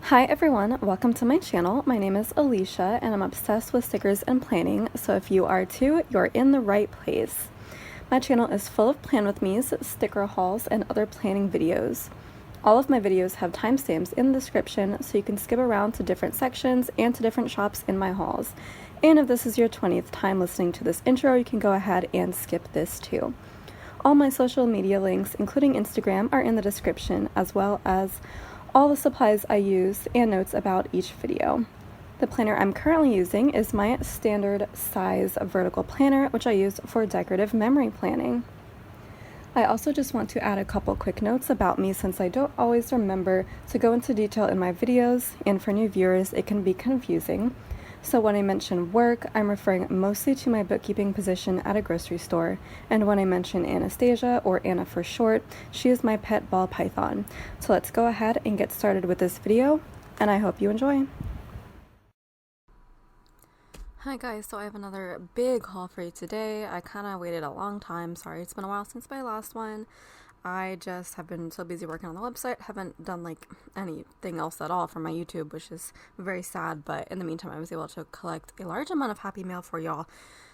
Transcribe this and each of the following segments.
Hi everyone, welcome to my channel. My name is Alicia and I'm obsessed with stickers and planning, so if you are too, you're in the right place. My channel is full of plan with me's, sticker hauls, and other planning videos. All of my videos have timestamps in the description so you can skip around to different sections and to different shops in my hauls. And if this is your 20th time listening to this intro, you can go ahead and skip this too. All my social media links, including Instagram, are in the description, as well as all the supplies I use and notes about each video. The planner I'm currently using is my standard size vertical planner, which I use for decorative memory planning. I also just want to add a couple quick notes about me since I don't always remember to go into detail in my videos, and for new viewers it can be confusing. So when I mention work, I'm referring mostly to my bookkeeping position at a grocery store, and when I mention Anastasia, or Anna for short, she is my pet ball python. So let's go ahead and get started with this video, and I hope you enjoy. Hi guys, so I have another big haul for you today. I kind of waited a long time, sorry it's been a while since my last one. I just have been so busy working on the website, haven't done like anything else at all for my YouTube, which is very sad, but in the meantime I was able to collect a large amount of happy mail for y'all.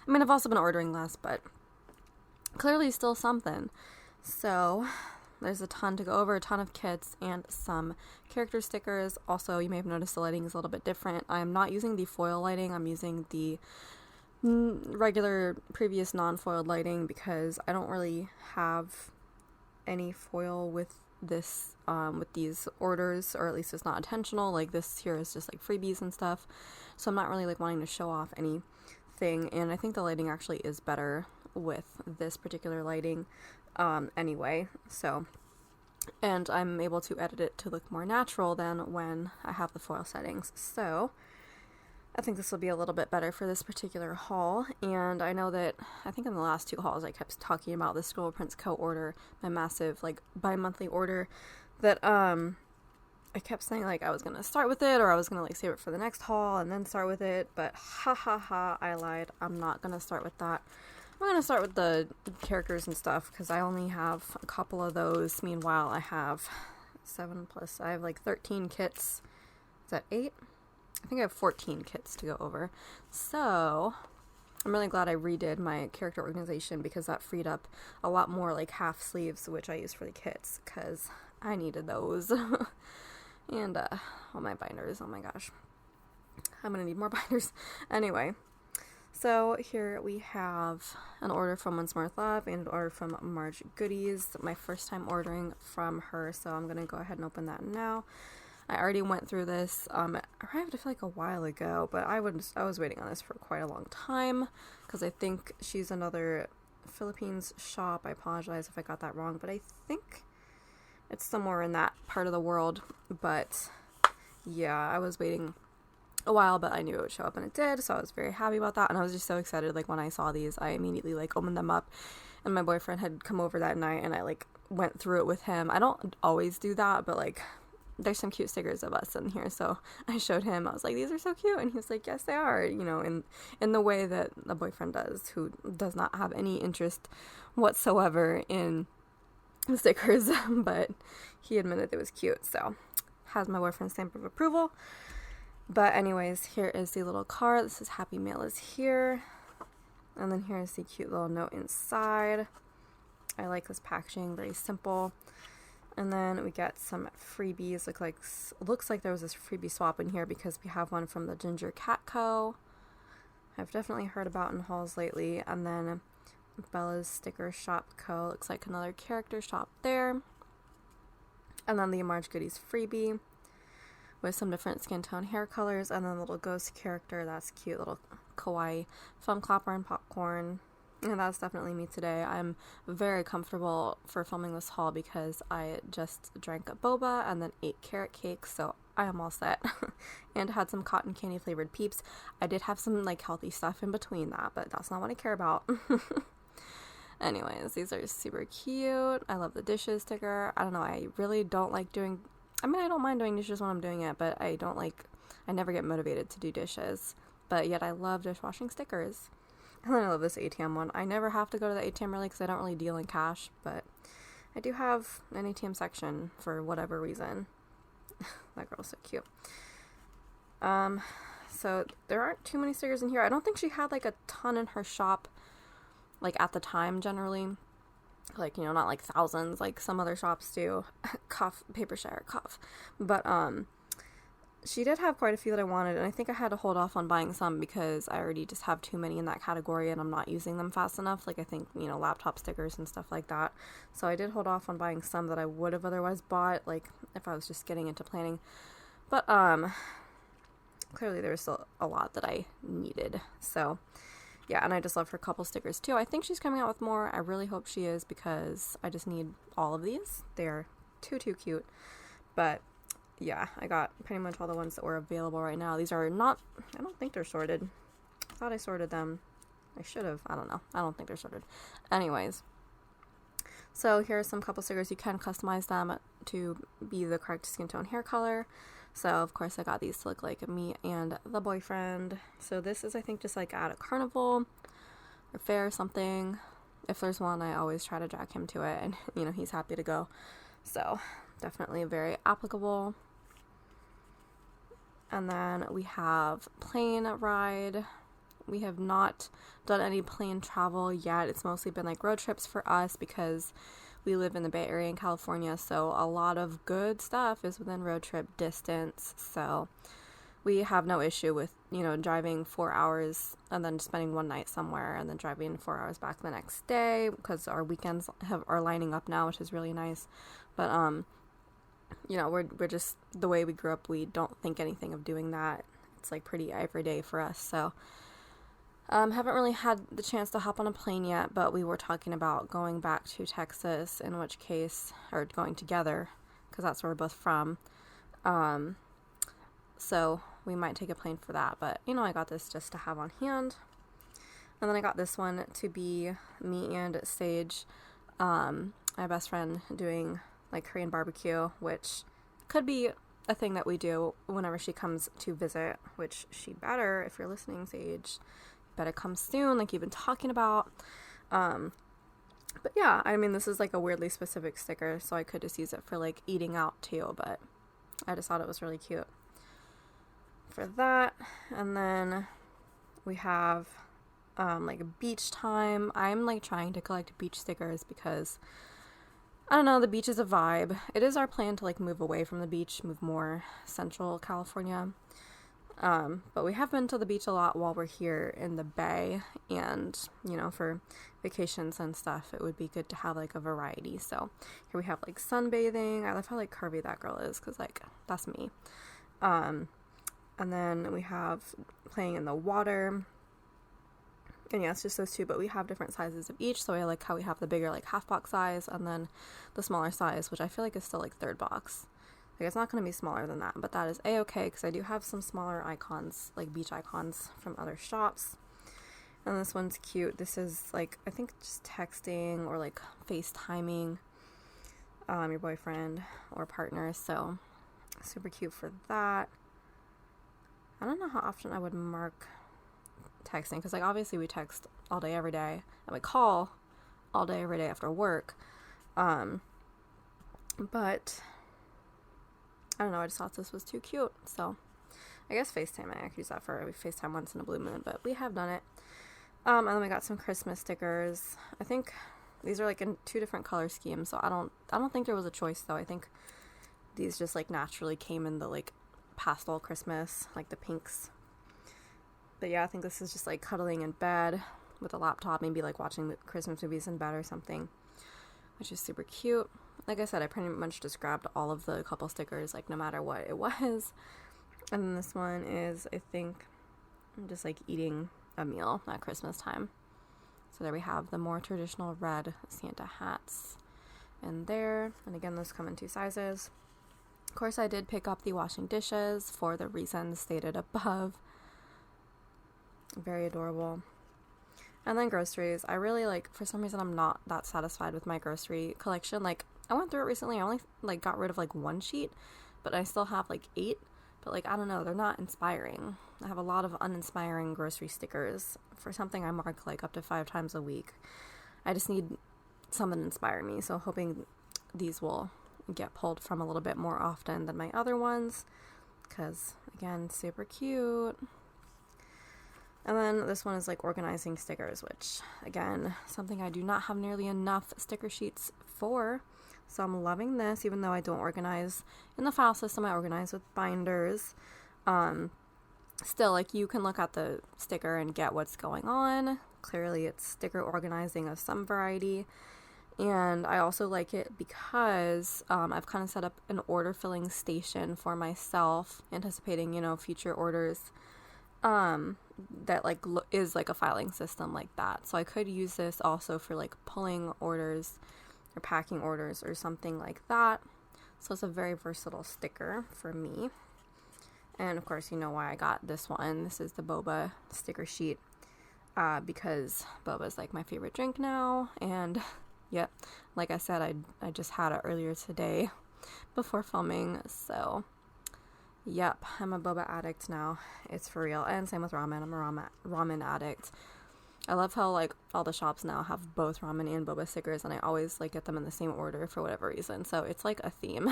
I mean, I've also been ordering less, but clearly still something. So there's a ton to go over, a ton of kits and some character stickers. Also, you may have noticed the lighting is a little bit different. I'm not using the foil lighting, I'm using the regular previous non-foiled lighting because I don't really have any foil with this with these orders, or at least it's not intentional. Like this here is just like freebies and stuff, so I'm not really like wanting to show off anything, and I think the lighting actually is better with this particular lighting anyway, so, and I'm able to edit it to look more natural than when I have the foil settings, so I think this will be a little bit better for this particular haul. And I know that, I think in the last two hauls I kept talking about the ScribblePrintsCo order, my massive like bi-monthly order that I kept saying like I was gonna start with it, or I was gonna like save it for the next haul and then start with it, but I lied. I'm not gonna start with that. I'm gonna start with the characters and stuff because I only have a couple of those. Meanwhile, I have I have like 13 kits. Is that 8? I think I have 14 kits to go over, so I'm really glad I redid my character organization because that freed up a lot more like half sleeves, which I use for the kits because I needed those. And all my binders, oh my gosh, I'm gonna need more binders. Anyway, so here we have an order from OnceMoreWithLove and an order from Mharj Goodies, my first time ordering from her, so I'm gonna go ahead and open that now. I already went through this. It arrived I feel like a while ago, but I was waiting on this for quite a long time because I think she's another Philippines shop. I apologize if I got that wrong, but I think it's somewhere in that part of the world. But yeah, I was waiting a while, but I knew it would show up, and it did, so I was very happy about that, and I was just so excited. Like when I saw these, I immediately like opened them up, and my boyfriend had come over that night, and I like went through it with him. I don't always do that, but like there's some cute stickers of us in here, so I showed him. I was like, these are so cute, and he was like, yes they are, you know, in the way that a boyfriend does, who does not have any interest whatsoever in stickers, but he admitted it was cute, so has my boyfriend's stamp of approval. But anyways, here is the little card. This is Happy Mail is here, and then here's the cute little note inside. I like this packaging, very simple. And then we get some freebies. Looks like there was this freebie swap in here because we have one from the Ginger Cat Co. I've definitely heard about in hauls lately. And then Bella's Sticker Shop Co. Looks like another character shop there. And then the Mharj Goodies freebie with some different skin tone hair colors. And then the little ghost character. That's cute, little kawaii foam clapper and popcorn. And that's definitely me today. I'm very comfortable for filming this haul because I just drank a boba and then ate carrot cake, so I am all set. And had some cotton candy flavored Peeps. I did have some like healthy stuff in between that, but that's not what I care about. Anyways, these are super cute. I love the dishes sticker. I don't know, I really don't like doing, I mean, I don't mind doing dishes when I'm doing it, but I never get motivated to do dishes. But yet I love dishwashing stickers. And then I love this ATM one. I never have to go to the ATM really because I don't really deal in cash, but I do have an ATM section for whatever reason. That girl's so cute. So there aren't too many stickers in here. I don't think she had like a ton in her shop, like at the time generally. Like, you know, not like thousands like some other shops do. Cough, paper share, cough. But, she did have quite a few that I wanted, and I think I had to hold off on buying some because I already just have too many in that category and I'm not using them fast enough. Like, I think, you know, laptop stickers and stuff like that. So I did hold off on buying some that I would have otherwise bought, like, if I was just getting into planning. But, clearly there was still a lot that I needed. So, yeah, and I just love her couple stickers, too. I think she's coming out with more. I really hope she is because I just need all of these. They're too cute. But yeah, I got pretty much all the ones that were available right now. These are not, I don't think they're sorted. I thought I sorted them. I should have. I don't know. I don't think they're sorted. Anyways, so here are some couple stickers. You can customize them to be the correct skin tone hair color. So, of course, I got these to look like me and the boyfriend. So this is, I think, just like at a carnival or fair or something. If there's one, I always try to drag him to it, and, you know, he's happy to go. So definitely very applicable. And then we have plane ride. We have not done any plane travel yet. It's mostly been like road trips for us because we live in the Bay Area in California, so a lot of good stuff is within road trip distance. So we have no issue with, you know, driving 4 hours and then spending one night somewhere and then driving 4 hours back the next day because our weekends are lining up now, which is really nice. But you know, we're just, the way we grew up, we don't think anything of doing that. It's like pretty everyday for us. So haven't really had the chance to hop on a plane yet, but we were talking about going back to Texas, in which case, or going together, because that's where we're both from. So we might take a plane for that, but, you know, I got this just to have on hand. And then I got this one to be me and Sage, my best friend, doing like Korean barbecue, which could be a thing that we do whenever she comes to visit, which she better, if you're listening, Sage, better come soon, like you've been talking about. But yeah, I mean, this is like a weirdly specific sticker, so I could just use it for like eating out too, but I just thought it was really cute for that. And then we have like beach time. I'm like trying to collect beach stickers because I don't know, the beach is a vibe. It is our plan to like move away from the beach, move more central California. But we have been to the beach a lot while we're here in the Bay, and, you know, for vacations and stuff, it would be good to have like a variety. So here we have like sunbathing. I love how like curvy that girl is, because like that's me. And then we have playing in the water. And yeah, it's just those two, but we have different sizes of each. So I like how we have the bigger like half box size and then the smaller size, which I feel like is still like third box. Like, it's not going to be smaller than that, but that is a-okay because I do have some smaller icons, like beach icons from other shops. And this one's cute. This is like, I think just texting or like FaceTiming your boyfriend or partner. So super cute for that. I don't know how often I would mark texting, because like obviously we text all day every day and we call all day every day after work, but I don't know, I just thought this was too cute. So I guess FaceTime, I could use that for, we FaceTime once in a blue moon, but we have done it. And then we got some Christmas stickers. I think these are like in 2 different color schemes, so I don't think there was a choice though. I think these just like naturally came in the like pastel Christmas, like the pinks. But yeah, I think this is just like cuddling in bed with a laptop, maybe like watching the Christmas movies in bed or something, which is super cute. Like I said, I pretty much just grabbed all of the couple stickers, like no matter what it was. And then this one is, I think, just like eating a meal at Christmas time. So there we have the more traditional red Santa hats in there. And again, those come in 2 sizes. Of course, I did pick up the washing dishes for the reasons stated above. Very adorable. And then groceries. I really like, for some reason, I'm not that satisfied with my grocery collection. Like, I went through it recently. I only like got rid of like 1 sheet, but I still have like 8. But like, I don't know, they're not inspiring. I have a lot of uninspiring grocery stickers for something I mark like up to 5 times a week. I just need something to inspire me. So hoping these will get pulled from a little bit more often than my other ones, because again, super cute. And then this one is like organizing stickers, which again, something I do not have nearly enough sticker sheets for. So I'm loving this, even though I don't organize in the file system. I organize with binders. Still, like, you can look at the sticker and get what's going on. Clearly it's sticker organizing of some variety. And I also like it because I've kind of set up an order filling station for myself, anticipating, future orders that like is like a filing system like that. So I could use this also for like pulling orders or packing orders or something like that. So it's a very versatile sticker for me. And of course, you know why I got this one. This is the boba sticker sheet because boba is like my favorite drink now. And yep, like I said, I just had it earlier today before filming. So yep, I'm a boba addict now. It's for real. And same with ramen. I'm a ramen addict. I love how like all the shops now have both ramen and boba stickers, and I always like get them in the same order for whatever reason. So it's like a theme.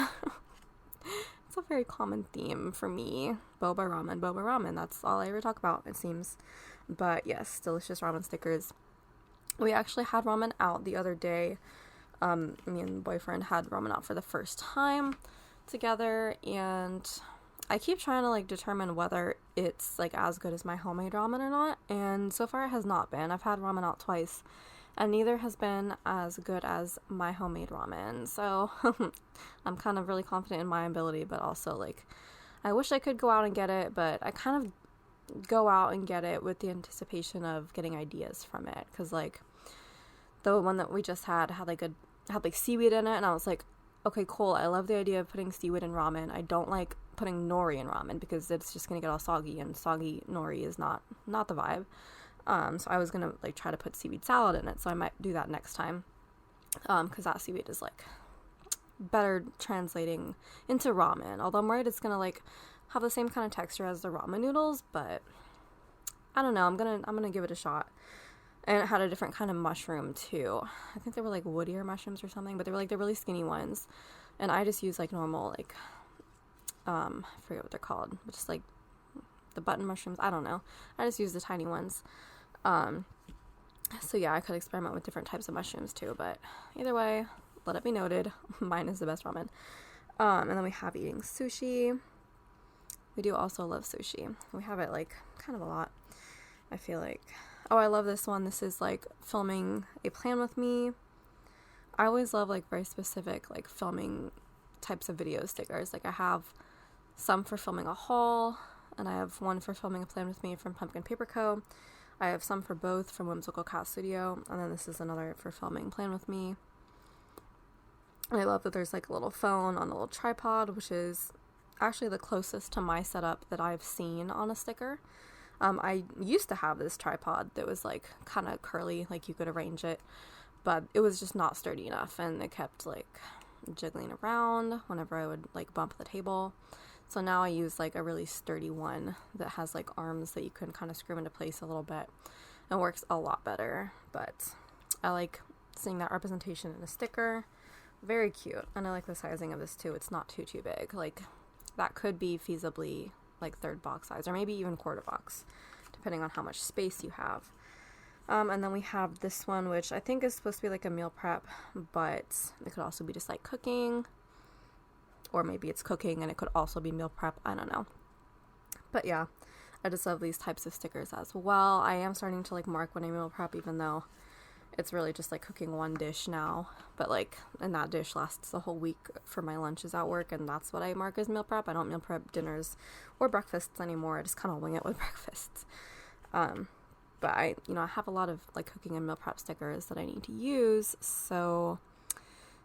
It's a very common theme for me. Boba ramen. That's all I ever talk about, it seems. But yes, delicious ramen stickers. We actually had ramen out the other day. Me and boyfriend had ramen out for the first time together, and I keep trying to like determine whether it's like as good as my homemade ramen or not, and so far it has not been. I've had ramen out twice, and neither has been as good as my homemade ramen. So I'm kind of really confident in my ability, but also like I wish I could go out and get it, but I kind of go out and get it with the anticipation of getting ideas from it, because like the one that we just had like seaweed in it, and I was like, okay, cool, I love the idea of putting seaweed in ramen. I don't like putting nori in ramen because it's just gonna get all soggy, and soggy nori is not the vibe. So I was gonna like try to put seaweed salad in it, so I might do that next time, because that seaweed is like better translating into ramen, although I'm worried it's gonna like have the same kind of texture as the ramen noodles, but I don't know. I'm gonna give it a shot. And it had a different kind of mushroom too. I think they were like woodier mushrooms or something, but they were like the really skinny ones, and I just use like normal like I forget what they're called, but just like the button mushrooms. I don't know. I just use the tiny ones. So yeah, I could experiment with different types of mushrooms too, but either way, let it be noted, mine is the best ramen. And then we have eating sushi. We do also love sushi. We have it like kind of a lot, I feel like. Oh, I love this one. This is like filming a plan with me. I always love like very specific like filming types of video stickers. Like I have some for filming a haul, and I have one for filming a plan with me from Pumpkin Paper Co. I have some for both from Whimsical Cat Studio, and then this is another for filming plan with me. And I love that there's like a little phone on a little tripod, which is actually the closest to my setup that I've seen on a sticker. I used to have this tripod that was like kind of curly, like you could arrange it, but it was just not sturdy enough, and it kept like jiggling around whenever I would like bump the table. So now I use like a really sturdy one that has like arms that you can kind of screw into place a little bit, and works a lot better. But I like seeing that representation in a sticker. Very cute. And I like the sizing of this too. It's not too big. Like that could be feasibly like third box size, or maybe even quarter box, depending on how much space you have. And then we have this one, which I think is supposed to be like a meal prep, but it could also be just like cooking, or maybe it's cooking and it could also be meal prep. I don't know. But yeah, I just love these types of stickers as well. I am starting to like mark when I meal prep, even though it's really just like cooking one dish now, but like, and that dish lasts the whole week for my lunches at work, and that's what I mark as meal prep. I don't meal prep dinners or breakfasts anymore. I just kind of wing it with breakfasts. But I have a lot of like cooking and meal prep stickers that I need to use, so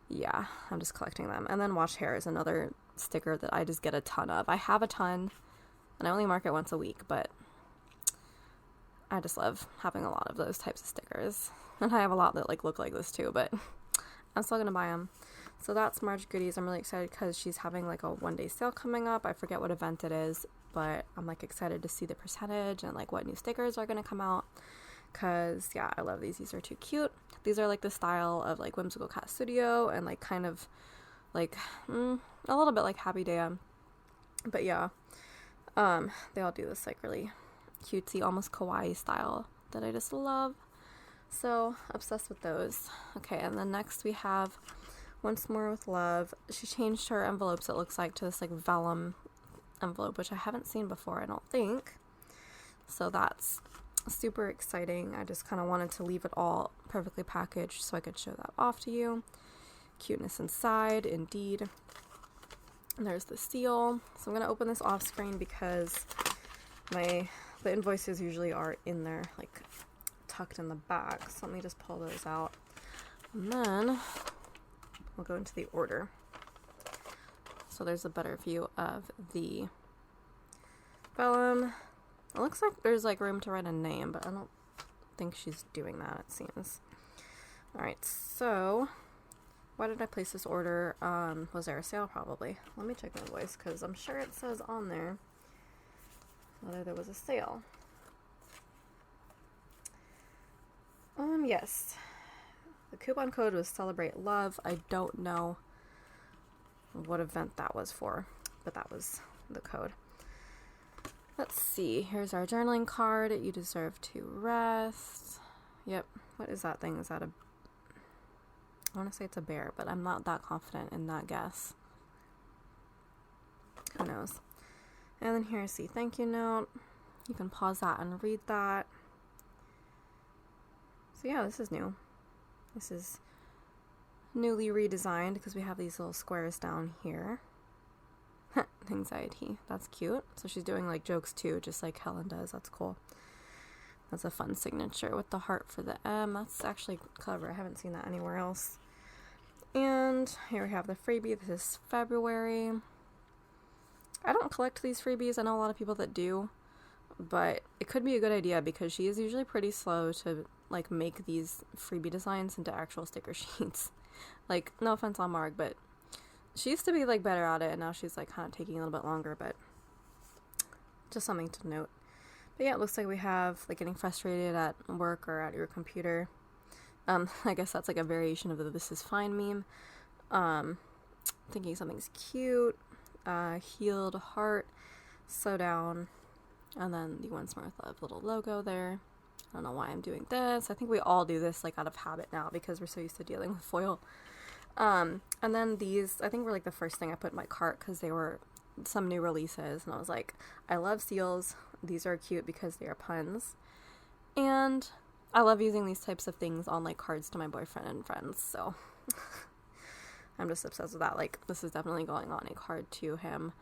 yeah, I'm just collecting them. And then wash hair is another sticker that I just get a ton of. I have a ton, and I only mark it once a week, but I just love having a lot of those types of stickers. And I have a lot that like look like this too, but I'm still gonna buy them. So that's Mharj Goodies. I'm really excited because she's having like a one-day sale coming up. I forget what event it is, but I'm like excited to see the percentage and like what new stickers are gonna come out, because yeah, I love these. These are too cute. These are like the style of like Whimsical Cat Studio, and like kind of like a little bit like Happy Day. But yeah, they all do this like really cutesy, almost kawaii style that I just love. So obsessed with those. Okay, and then next we have Once More with Love. She changed her envelopes, it looks like, to this like vellum envelope, which I haven't seen before, I don't think. So that's super exciting. I just kind of wanted to leave it all perfectly packaged so I could show that off to you. Cuteness inside, indeed. And there's the seal. So I'm going to open this off screen because the invoices usually are in there, like tucked in the back. So let me just pull those out. And then we'll go into the order. So there's a better view of the vellum. It looks like there's like room to write a name, but I don't think she's doing that, it seems. Alright, so why did I place this order? Was there a sale? Probably. Let me check my invoice because I'm sure it says on there whether there was a sale. Yes. The coupon code was Celebrate Love. I don't know what event that was for, but that was the code. Let's see. Here's our journaling card. You deserve to rest. Yep. What is that thing? Is that a... I want to say it's a bear, but I'm not that confident in that guess. Who knows? And then here's the thank you note. You can pause that and read that. So yeah, this is new. This is newly redesigned because we have these little squares down here. Anxiety. That's cute. So she's doing like jokes too, just like Helen does. That's cool. That's a fun signature with the heart for the M. That's actually clever. I haven't seen that anywhere else. And here we have the freebie. This is February. I don't collect these freebies. I know a lot of people that do, but it could be a good idea because she is usually pretty slow to like make these freebie designs into actual sticker sheets. Like, no offense on Marg, but she used to be like better at it, and now she's like kind of taking a little bit longer, but just something to note. But yeah, it looks like we have like getting frustrated at work or at your computer. I guess that's like a variation of the "this is fine" meme. Thinking something's cute. Healed heart, slow down, and then the Once More with Love little logo there. I don't know why I'm doing this. I think we all do this like out of habit now because we're so used to dealing with foil. And then these, I think, were like the first thing I put in my cart because they were some new releases, and I was like, I love seals. These are cute because they are puns, and I love using these types of things on like cards to my boyfriend and friends. So I'm just obsessed with that. Like, this is definitely going on a card to him.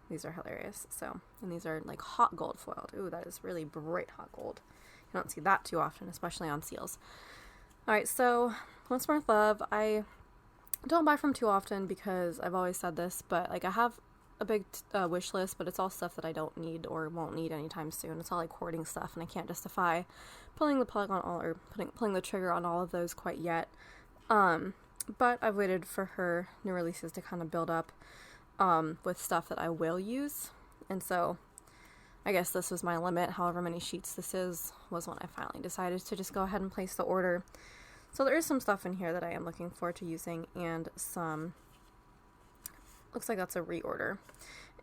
These are hilarious. So, and these are like hot gold foiled. Ooh, that is really bright hot gold. You don't see that too often, especially on seals. Alright, so Once More With Love, I don't buy from too often because I've always said this, but like I have a big wish list, but it's all stuff that I don't need or won't need anytime soon. It's all like hoarding stuff, and I can't justify pulling the plug on all, or pulling the trigger on all of those quite yet. But I've waited for her new releases to kind of build up with stuff that I will use, and so I guess this was my limit. However many sheets this is was when I finally decided to just go ahead and place the order. So there is some stuff in here that I am looking forward to using, and some, looks like that's a reorder.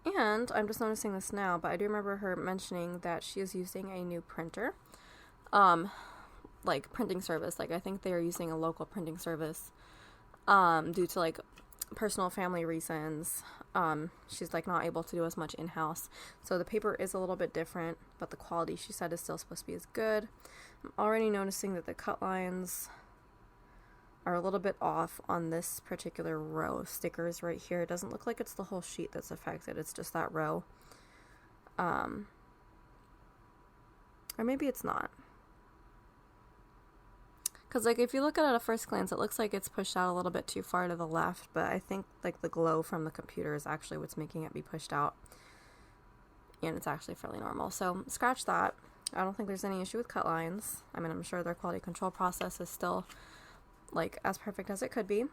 And I'm just noticing this now, but I do remember her mentioning that she is using a new printer, like printing service. Like I think they are using a local printing service due to like personal family reasons. She's like not able to do as much in-house, so the paper is a little bit different, but the quality, she said, is still supposed to be as good. I'm already noticing that the cut lines are a little bit off on this particular row of stickers right here. It doesn't look like it's the whole sheet that's affected, it's just that row. Or maybe it's not. Because, like, if you look at it at first glance, it looks like it's pushed out a little bit too far to the left, but I think, like, the glow from the computer is actually what's making it be pushed out. And it's actually fairly normal. So, scratch that. I don't think there's any issue with cut lines. I mean, I'm sure their quality control process is still, like, as perfect as it could be.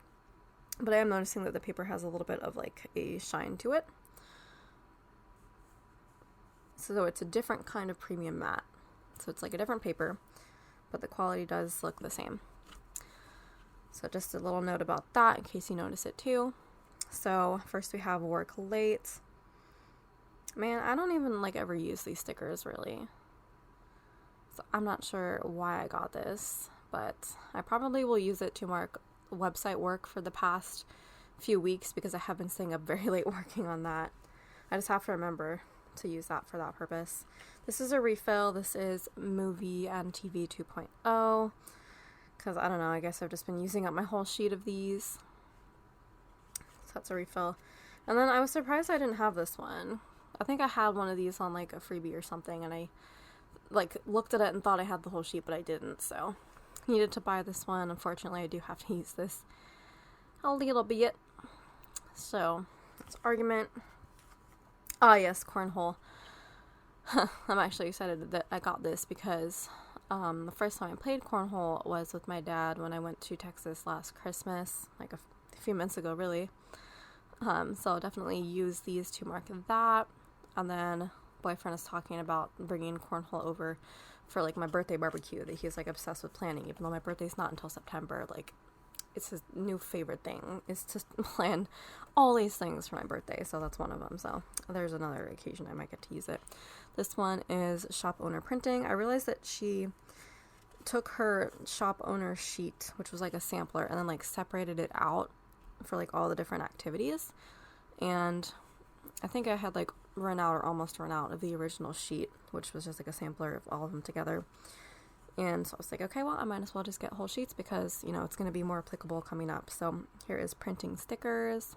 But I am noticing that the paper has a little bit of, like, a shine to it. So, it's a different kind of premium matte. So, it's, like, a different paper, but the quality does look the same. So just a little note about that in case you notice it too. So first we have work late. Man, I don't even like ever use these stickers really. So I'm not sure why I got this, but I probably will use it to mark website work for the past few weeks because I have been staying up very late working on that. I just have to remember to use that for that purpose. This is a refill. This is Movie and TV 2.0 because I don't know, I guess I've just been using up my whole sheet of these. So that's a refill. And then I was surprised I didn't have this one. I think I had one of these on like a freebie or something, and I like looked at it and thought I had the whole sheet, but I didn't, so needed to buy this one. Unfortunately, I do have to use this a little bit. So it's argument. Ah, yes, cornhole. I'm actually excited that I got this because the first time I played cornhole was with my dad when I went to Texas last Christmas, like a few months ago, really. So I'll definitely use these to mark that. And then boyfriend is talking about bringing cornhole over for like my birthday barbecue that he's like obsessed with planning, even though my birthday's not until September. Like, it's his new favorite thing is to plan all these things for my birthday, so that's one of them. So there's another occasion I might get to use it. This one is shop owner printing. I realized that she took her shop owner sheet, which was like a sampler, and then like separated it out for like all the different activities, and I think I had like run out or almost run out of the original sheet, which was just like a sampler of all of them together. And so I was like, okay, well, I might as well just get whole sheets because, you know, it's going to be more applicable coming up. So here is printing stickers.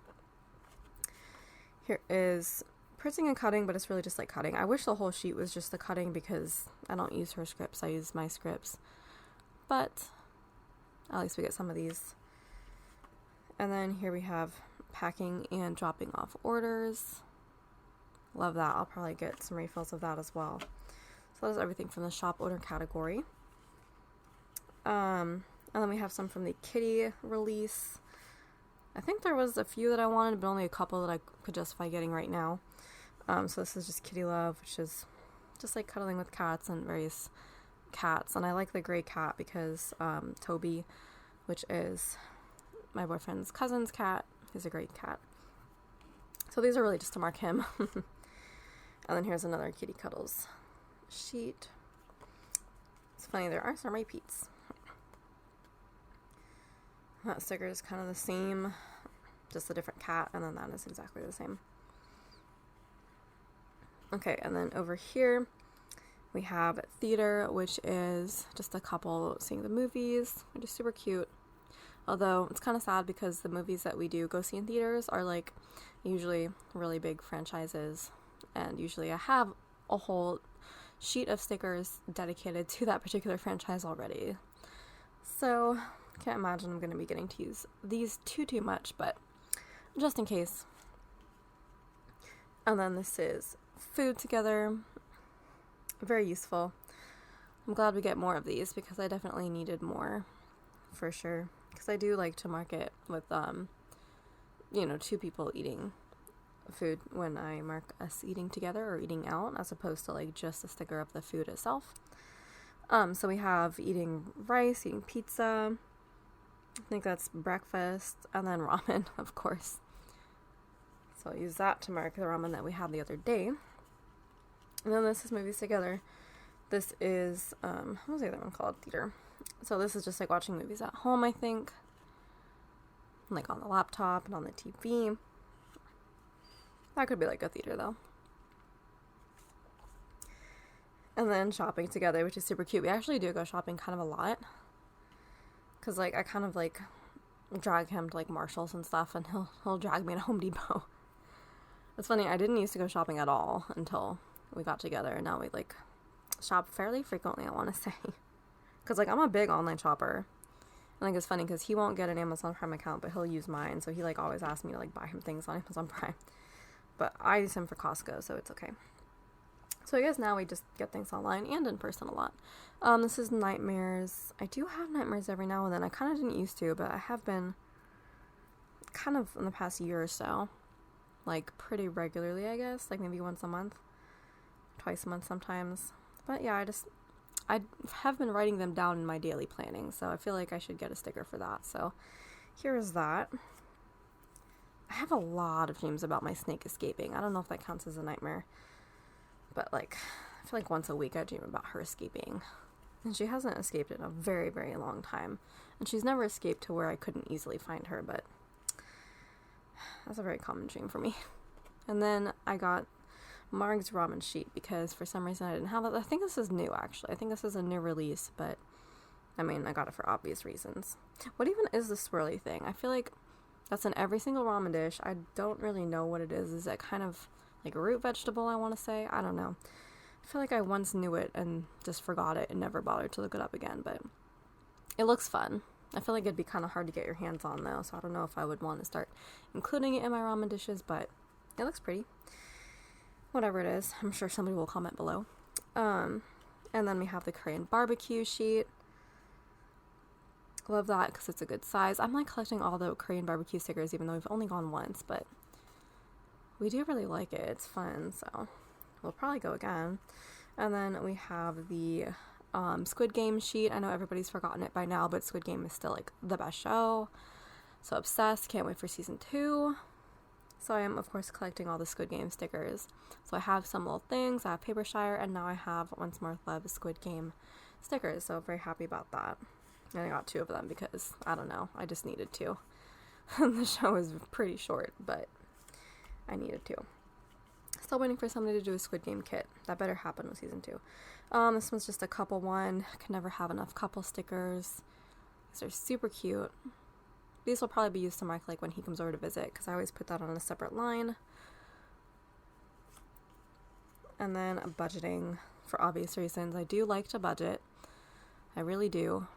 Here is printing and cutting, but it's really just like cutting. I wish the whole sheet was just the cutting because I don't use her scripts. I use my scripts. But at least we get some of these. And then here we have packing and dropping off orders. Love that. I'll probably get some refills of that as well. So that's everything from the shop owner category. And then we have some from the kitty release. I think there was a few that I wanted, but only a couple that I could justify getting right now. So this is just Kitty Love, which is just like cuddling with cats and various cats. And I like the gray cat because Toby, which is my boyfriend's cousin's cat, is a great cat. So these are really just to mark him. And then here's another Kitty Cuddles sheet. It's funny, there are some repeats. That sticker is kind of the same, just a different cat, and then that is exactly the same. Okay, and then over here we have theater, which is just a couple seeing the movies, which is super cute. Although it's kind of sad because the movies that we do go see in theaters are like usually really big franchises, and usually I have a whole sheet of stickers dedicated to that particular franchise already. So can't imagine I'm going to be getting to use these too much, but just in case. And then this is food together. Very useful. I'm glad we get more of these because I definitely needed more for sure. Because I do like to mark it with, you know, two people eating food when I mark us eating together or eating out, as opposed to like just a sticker of the food itself. So we have eating rice, eating pizza. I think that's breakfast, and then ramen, of course. So I'll use that to mark the ramen that we had the other day. And then this is movies together. This is, what was the other one called? Theater. So this is just like watching movies at home, I think. Like on the laptop and on the TV. That could be like a theater though. And then shopping together, which is super cute. We actually do go shopping kind of a lot. Because like I kind of like drag him to like Marshall's and stuff, and he'll drag me to Home Depot. It's funny, I didn't used to go shopping at all until we got together, and now we like shop fairly frequently, I want to say. Because like I'm a big online shopper. I think it's funny because he won't get an Amazon Prime account, but he'll use mine, so he like always asks me to like buy him things on Amazon Prime. But I use him for Costco, so it's okay. So I guess now we just get things online and in person a lot. This is Nightmares. I do have Nightmares every now and then. I kind of didn't used to, but I have been kind of in the past year or so. Like pretty regularly, I guess. Like maybe once a month. Twice a month sometimes. But yeah, I have been writing them down in my daily planning, so I feel like I should get a sticker for that. So here's that. I have a lot of dreams about my snake escaping. I don't know if that counts as a nightmare, but like, I feel like once a week I dream about her escaping. And she hasn't escaped in a very, very long time. And she's never escaped to where I couldn't easily find her, but that's a very common dream for me. And then I got Mharj's ramen sheet because for some reason I didn't have it. I think this is new, actually. I think this is a new release, but I mean, I got it for obvious reasons. What even is the swirly thing? I feel like that's in every single ramen dish. I don't really know what it is. Is it kind of like a root vegetable, I want to say? I don't know. I feel like I once knew it and just forgot it and never bothered to look it up again, but it looks fun. I feel like it'd be kind of hard to get your hands on though, so I don't know if I would want to start including it in my ramen dishes, but it looks pretty. Whatever it is, I'm sure somebody will comment below. And then we have the Korean barbecue sheet. Love that because it's a good size. I'm like collecting all the Korean barbecue stickers even though we've only gone once, but we do really like it. It's fun, so we'll probably go again. And then we have the Squid Game sheet. I know everybody's forgotten it by now, but Squid Game is still like the best show. So obsessed. Can't wait for season 2. So I am, of course, collecting all the Squid Game stickers. So I have some little things. I have Papershire, and now I have OnceMoreWithLove Squid Game stickers. So very happy about that. And I got 2 of them because, I don't know, I just needed to. The show is pretty short, but I needed to. Still waiting for somebody to do a Squid Game kit. That better happen with season 2. This one's just a couple one. Can never have enough couple stickers. These are super cute. These will probably be used to mark like when he comes over to visit because I always put that on a separate line. And then budgeting for obvious reasons. I do like to budget. I really do.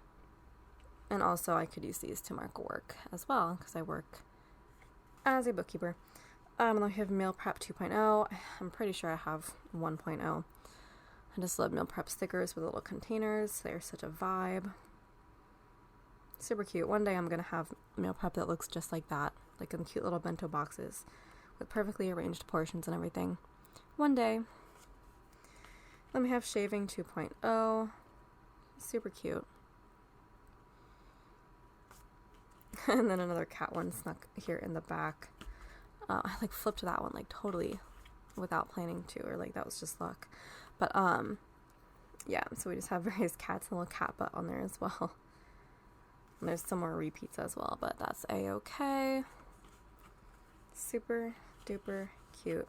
And also I could use these to mark work as well because I work as a bookkeeper. And I have Meal Prep 2.0. I'm pretty sure I have 1.0. I just love meal prep stickers with little containers. They're such a vibe. Super cute. One day I'm going to have meal prep that looks just like that. Like in cute little bento boxes with perfectly arranged portions and everything. One day. Then we have Shaving 2.0. Super cute. And then another cat one snuck here in the back. I like flipped that one like totally without planning to, or like that was just luck. But yeah, so we just have various cats and a little cat butt on there as well. And there's some more repeats as well, but that's a-okay. Super duper cute.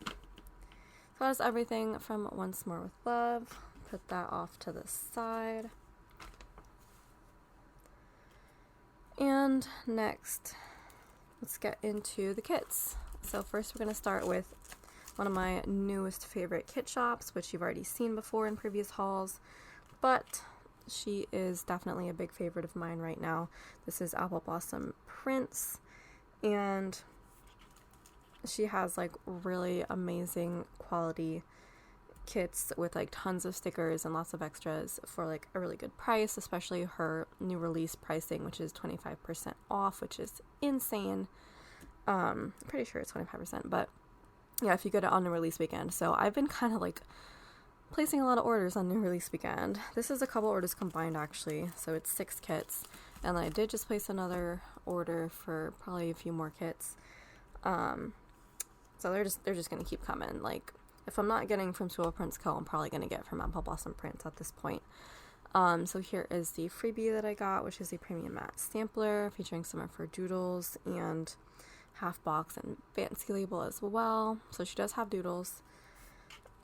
So that's everything from Once More with Love. Put that off to the side. And next, let's get into the kits. So first we're going to start with one of my newest favorite kit shops, which you've already seen before in previous hauls, but she is definitely a big favorite of mine right now. This is AppleBlossomPrints, and she has like really amazing quality kits with like tons of stickers and lots of extras for like a really good price, especially her new release pricing, which is 25% off, which is insane. I'm pretty sure it's 25%, but yeah, if you get it on new release weekend. So I've been kind of like placing a lot of orders on new release weekend. This is a couple orders combined actually, so it's 6 kits, and I did just place another order for probably a few more kits. So they're just gonna keep coming. Like if I'm not getting from ScribblePrintsCo, I'm probably gonna get from AppleBlossomPrints at this point. So here is the freebie that I got, which is the premium matte sampler featuring some of her doodles and half box and fancy label as well. So she does have doodles.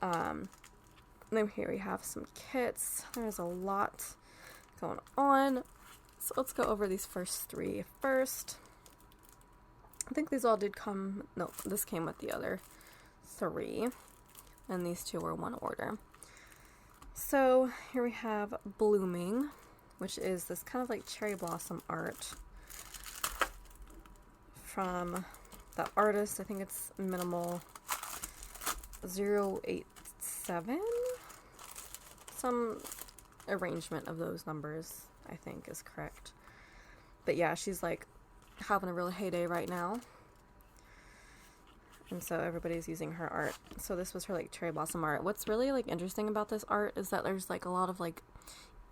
And then here we have some kits. There's a lot going on. So let's go over these first 3 first. I think these all did come, no, this came with the other 3. And these 2 were one order. So here we have Blooming, which is this kind of like cherry blossom art from the artist. I think it's Minimal 087. Some arrangement of those numbers, I think, is correct. But yeah, she's like having a real heyday right now. And so everybody's using her art. So this was her like cherry blossom art. What's really like interesting about this art is that there's like a lot of like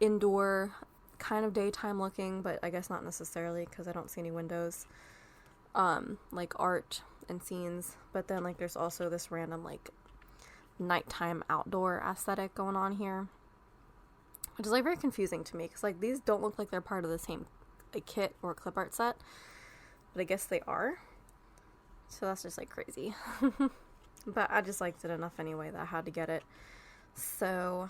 indoor, kind of daytime looking, but I guess not necessarily because I don't see any windows, like art and scenes. But then like there's also this random like nighttime outdoor aesthetic going on here, which is like very confusing to me because like these don't look like they're part of the same like kit or clip art set, but I guess they are. So that's just like crazy. But I just liked it enough anyway that I had to get it. So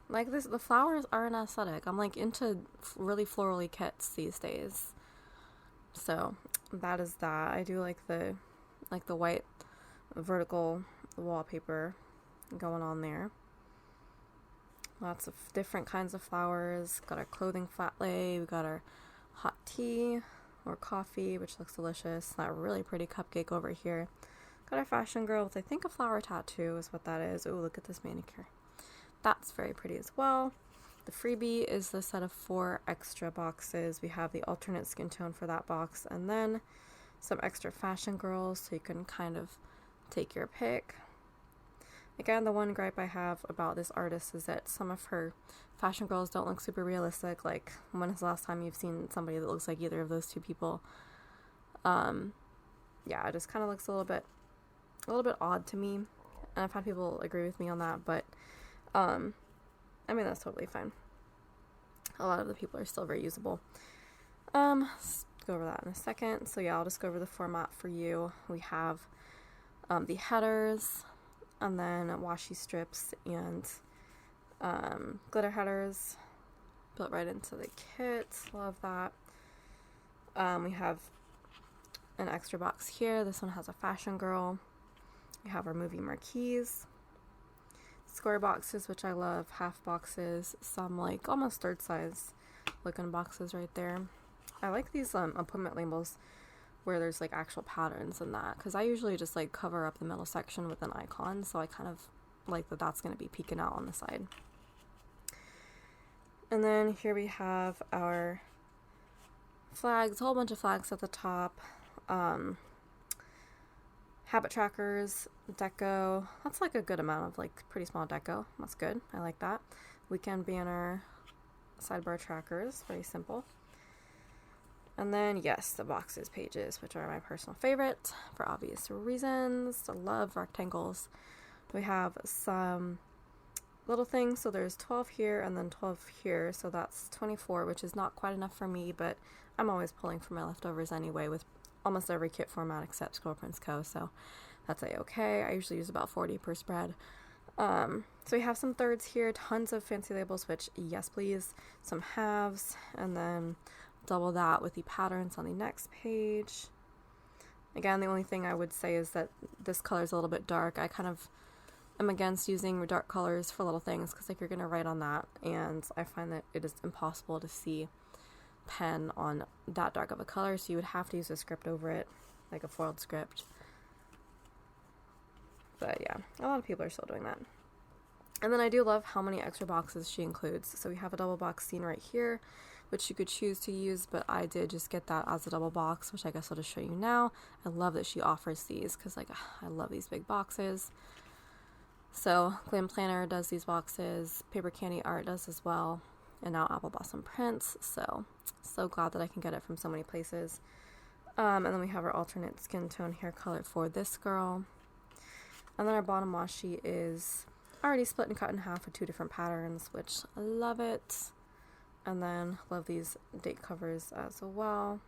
like this, the flowers are an aesthetic. I'm like into really florally kits these days. So that is that. I do like the white vertical wallpaper going on there. Lots of different kinds of flowers. Got our clothing flat lay. We got our hot tea or coffee, which looks delicious. That really pretty cupcake over here. Got our fashion girl with I think a flower tattoo is what that is. Oh, look at this manicure. That's very pretty as well. The freebie is the set of 4 extra boxes. We have the alternate skin tone for that box, and then some extra fashion girls, so you can kind of take your pick. Again, the one gripe I have about this artist is that some of her fashion girls don't look super realistic. Like, when is the last time you've seen somebody that looks like either of those two people? Yeah, it just kind of looks a little bit odd to me. And I've had people agree with me on that, but I mean, that's totally fine. A lot of the people are still very usable. Let's go over that in a second. So yeah, I'll just go over the format for you. We have the headers, and then washi strips and glitter headers built right into the kit. Love that. We have an extra box here. This one has a fashion girl. We have our movie marquees, square boxes, which I love, half boxes, some like almost third size looking boxes right there. I like these appointment labels where there's like actual patterns in that, because I usually just like cover up the middle section with an icon, so I kind of like that that's going to be peeking out on the side. And then here we have our flags, a whole bunch of flags at the top. Habit trackers, deco. That's like a good amount of like pretty small deco. That's good. I like that. Weekend banner, sidebar trackers. Very simple. And then, yes, the boxes pages, which are my personal favorite for obvious reasons. I love rectangles. We have some little things. So there's 12 here and then 12 here. So that's 24, which is not quite enough for me, but I'm always pulling from my leftovers anyway with almost every kit format except ScribblePrintsCo, so that's okay. I usually use about 40 per spread. So we have some thirds here, tons of fancy labels, which yes please, some halves, and then double that with the patterns on the next page. Again, the only thing I would say is that this color is a little bit dark. I kind of am against using dark colors for little things because like you're going to write on that, and I find that it is impossible to see pen on that dark of a color, so you would have to use a script over it, like a foiled script. But yeah, a lot of people are still doing that. And then I do love how many extra boxes she includes. So we have a double box scene right here, which you could choose to use, but I did just get that as a double box, which I guess I'll just show you now. I love that she offers these because like I love these big boxes. So Glam Planner does these boxes, Paper Candy Art does as well, and now AppleBlossomPrints. So glad that I can get it from so many places. And then we have our alternate skin tone hair color for this girl. And then our bottom washi is already split and cut in half with 2 different patterns, which I love it. And then love these date covers as well.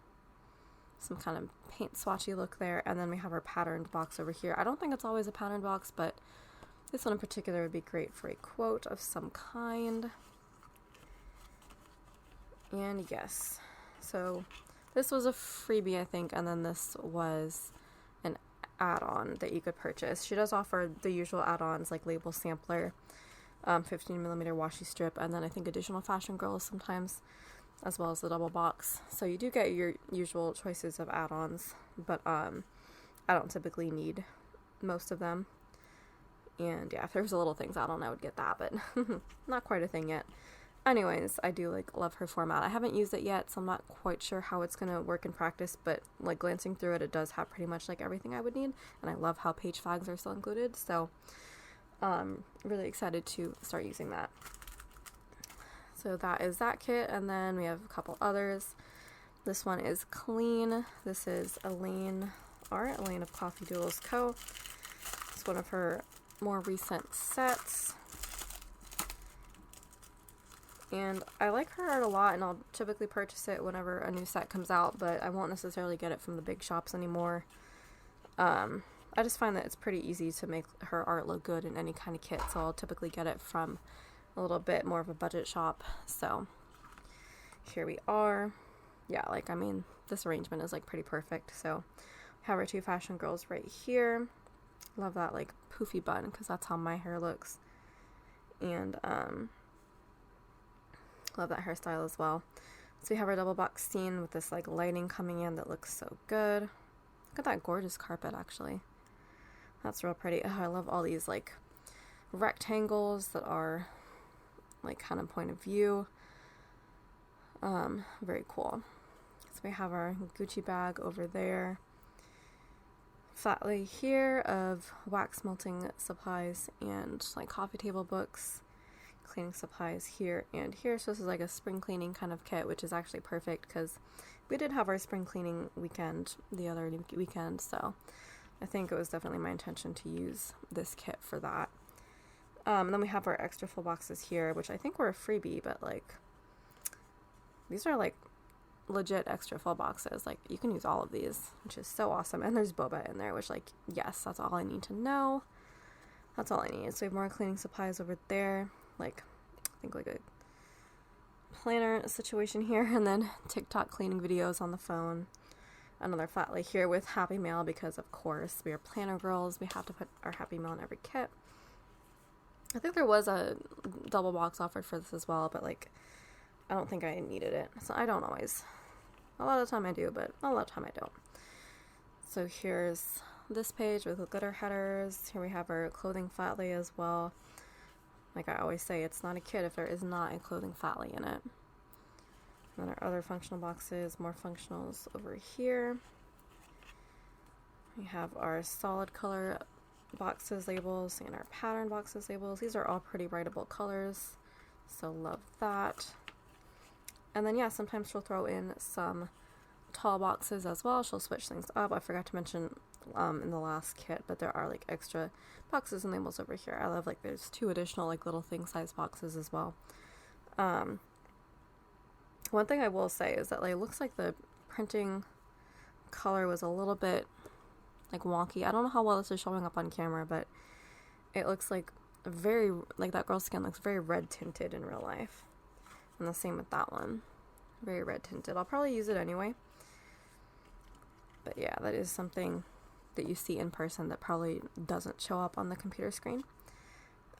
Some kind of paint swatchy look there. And then we have our patterned box over here. I don't think it's always a patterned box, but this one in particular would be great for a quote of some kind. And yes, so this was a freebie, I think, and then this was an add-on that you could purchase. She does offer the usual add-ons like label sampler, 15mm washi strip, and then I think additional fashion girls sometimes, as well as the double box. So you do get your usual choices of add-ons, but I don't typically need most of them. And yeah, if there was a little things add-on, I would get that, but not quite a thing yet. Anyways, I do like love her format. I haven't used it yet, so I'm not quite sure how it's gonna work in practice, but like glancing through it, it does have pretty much like everything I would need, and I love how page flags are still included, so really excited to start using that. So that is that kit, and then we have a couple others. This one is Clean. This is Elaine of Coffee Doodles Co. It's one of her more recent sets. And I like her art a lot, and I'll typically purchase it whenever a new set comes out, but I won't necessarily get it from the big shops anymore. I just find that it's pretty easy to make her art look good in any kind of kit, so I'll typically get it from a little bit more of a budget shop. So here we are. Yeah, like, I mean, this arrangement is like pretty perfect. So we have our two fashion girls right here. Love that like poofy bun, because that's how my hair looks. And love that hairstyle as well. So we have our double box scene with this like lighting coming in that looks so good. Look at that gorgeous carpet, actually. That's real pretty. Oh, I love all these like rectangles that are like kind of point of view. Very cool. So we have our Gucci bag over there. Flat lay here of wax melting supplies and like coffee table books. Cleaning supplies here and here. So this is like a spring cleaning kind of kit, which is actually perfect because we did have our spring cleaning weekend the other weekend, so I think it was definitely my intention to use this kit for that. And then we have our extra full boxes here, which I think were a freebie, but like these are like legit extra full boxes. Like you can use all of these, which is so awesome. And there's boba in there, which like, yes, that's all I need to know. That's all I need. So we have more cleaning supplies over there, like I think like a planner situation here, and then TikTok cleaning videos on the phone. Another flat lay here with Happy Mail, because of course we are planner girls. We have to put our Happy Mail in every kit. I think there was a double box offered for this as well, but like I don't think I needed it. So I don't always. A lot of the time I do, but a lot of the time I don't. So here's this page with the glitter headers. Here we have our clothing flat lay as well. Like I always say, it's not a kit if there is not a clothing flat lay in it. And then our other functional boxes, more functionals over here. We have our solid color boxes labels and our pattern boxes labels. These are all pretty writable colors, so love that. And then yeah, sometimes she'll throw in some tall boxes as well. She'll switch things up. I forgot to mention in the last kit, but there are like extra boxes and labels over here. I love like there's 2 additional like little thing size boxes as well. One thing I will say is that like it looks like the printing color was a little bit like wonky. I don't know how well this is showing up on camera, but it looks like very, like that girl's skin looks very red tinted in real life. And the same with that one. Very red tinted. I'll probably use it anyway. But yeah, that is something that you see in person that probably doesn't show up on the computer screen.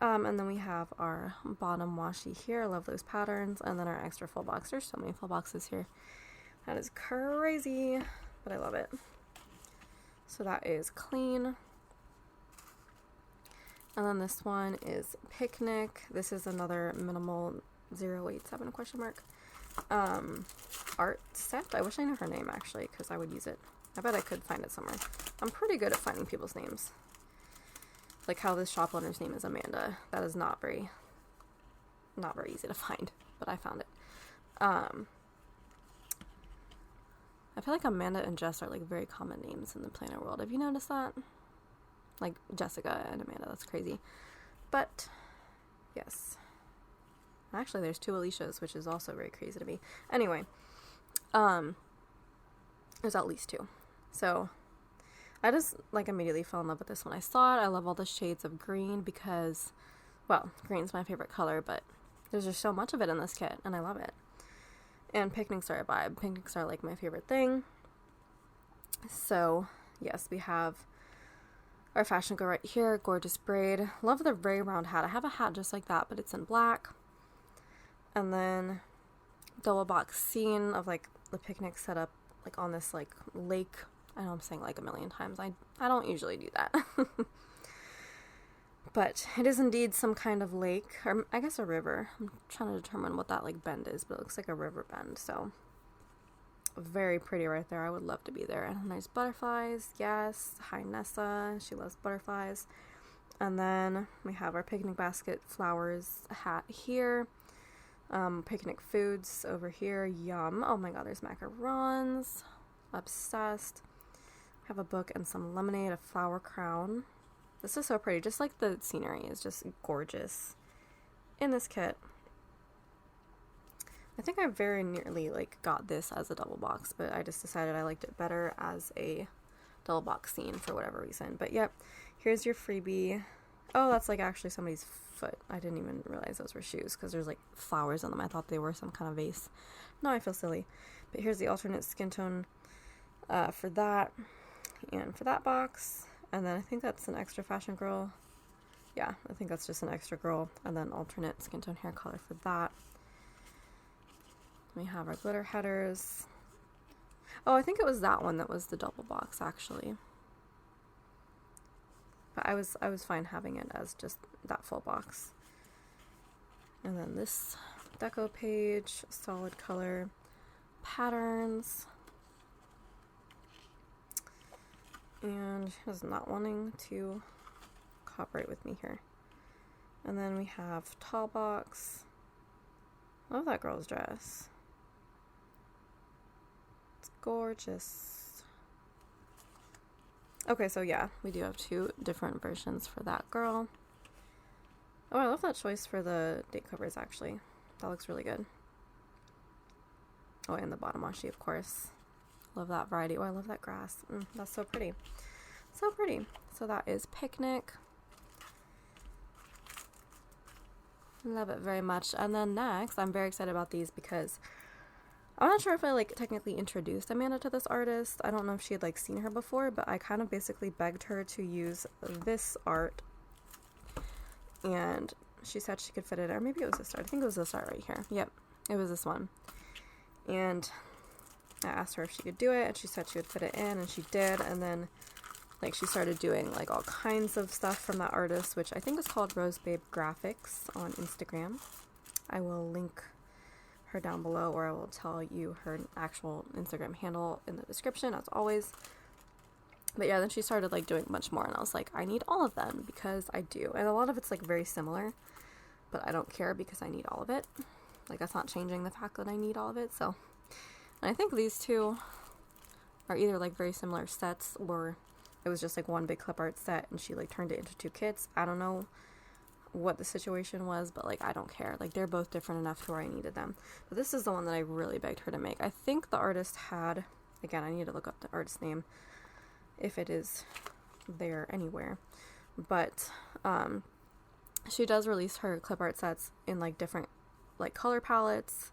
And then we have our bottom washi here. I love those patterns. And then our extra full box. There's so many full boxes here. That is crazy, but I love it. So that is Clean. And then this one is Picnic. This is another minimal 087 question mark art set. I wish I knew her name actually, because I would use it. I bet I could find it somewhere. I'm pretty good at finding people's names. Like how this shop owner's name is Amanda. That is not very easy to find, but I found it. I feel like Amanda and Jess are like very common names in the planner world. Have you noticed that? Like Jessica and Amanda, that's crazy. But yes. Actually, there's 2 Alicias, which is also very crazy to me. Anyway, there's at least 2. So I just like immediately fell in love with this when I saw it. I love all the shades of green because, well, green's my favorite color, but there's just so much of it in this kit, and I love it. And picnics are a vibe. Picnics are like my favorite thing. So yes, we have our fashion girl right here, gorgeous braid. Love the very round hat. I have a hat just like that, but it's in black. And then double box scene of like the picnic set up like on this like lake. I know I'm saying like a million times. I don't usually do that. But it is indeed some kind of lake, or I guess a river. I'm trying to determine what that like bend is, but it looks like a river bend. So very pretty right there. I would love to be there. And there's butterflies. Yes. Hi Nessa. She loves butterflies. And then we have our picnic basket flowers hat here. Picnic foods over here. Yum. Oh my god, there's macarons. Obsessed. Have a book and some lemonade, a flower crown. This is so pretty. Just like the scenery is just gorgeous in this kit. I think I very nearly like got this as a double box, but I just decided I liked it better as a double box scene for whatever reason. But yep, here's your freebie. Oh, that's like actually somebody's foot. I didn't even realize those were shoes because there's like flowers on them. I thought they were some kind of vase. Now I feel silly. But here's the alternate skin tone for that and for that box. And then I think that's an extra fashion girl. Yeah, I think that's just an extra girl. And then alternate skin tone hair color for that. We have our glitter headers. Oh, I think it was that one that was the double box actually. But I was fine having it as just that full box. And then this deco page, solid color, patterns. And is not wanting to cooperate with me here. And then we have tall box. Love that girl's dress. It's gorgeous. Okay, so yeah, we do have two different versions for that girl. Oh, I love that choice for the date covers actually. That looks really good. Oh, and the bottom washi, of course. Love that variety. Oh, I love that grass. That's so pretty. So pretty. So that is Picnic. Love it very much. And then next, I'm very excited about these because I'm not sure if I like technically introduced Amanda to this artist. I don't know if she had like seen her before, but I kind of basically begged her to use this art. And she said she could fit it, or maybe it was this art. I think it was this art right here. Yep, it was this one. And I asked her if she could do it, and she said she would fit it in, and she did. And then like she started doing like all kinds of stuff from that artist, which I think is called Rose Babe Graphics on Instagram. I will link her down below, or I will tell you her actual Instagram handle in the description as always. But yeah, then she started like doing much more, and I was like, I need all of them because I do. And a lot of it's like very similar, but I don't care because I need all of it. Like that's not changing the fact that I need all of it. So, and I think these two are either like very similar sets, or it was just like one big clip art set and she like turned it into two kits. I don't know what the situation was, but like I don't care. Like they're both different enough to where I needed them. But this is the one that I really begged her to make. I think the artist had, again, I need to look up the artist's name if it is there anywhere. But she does release her clip art sets in like different like color palettes.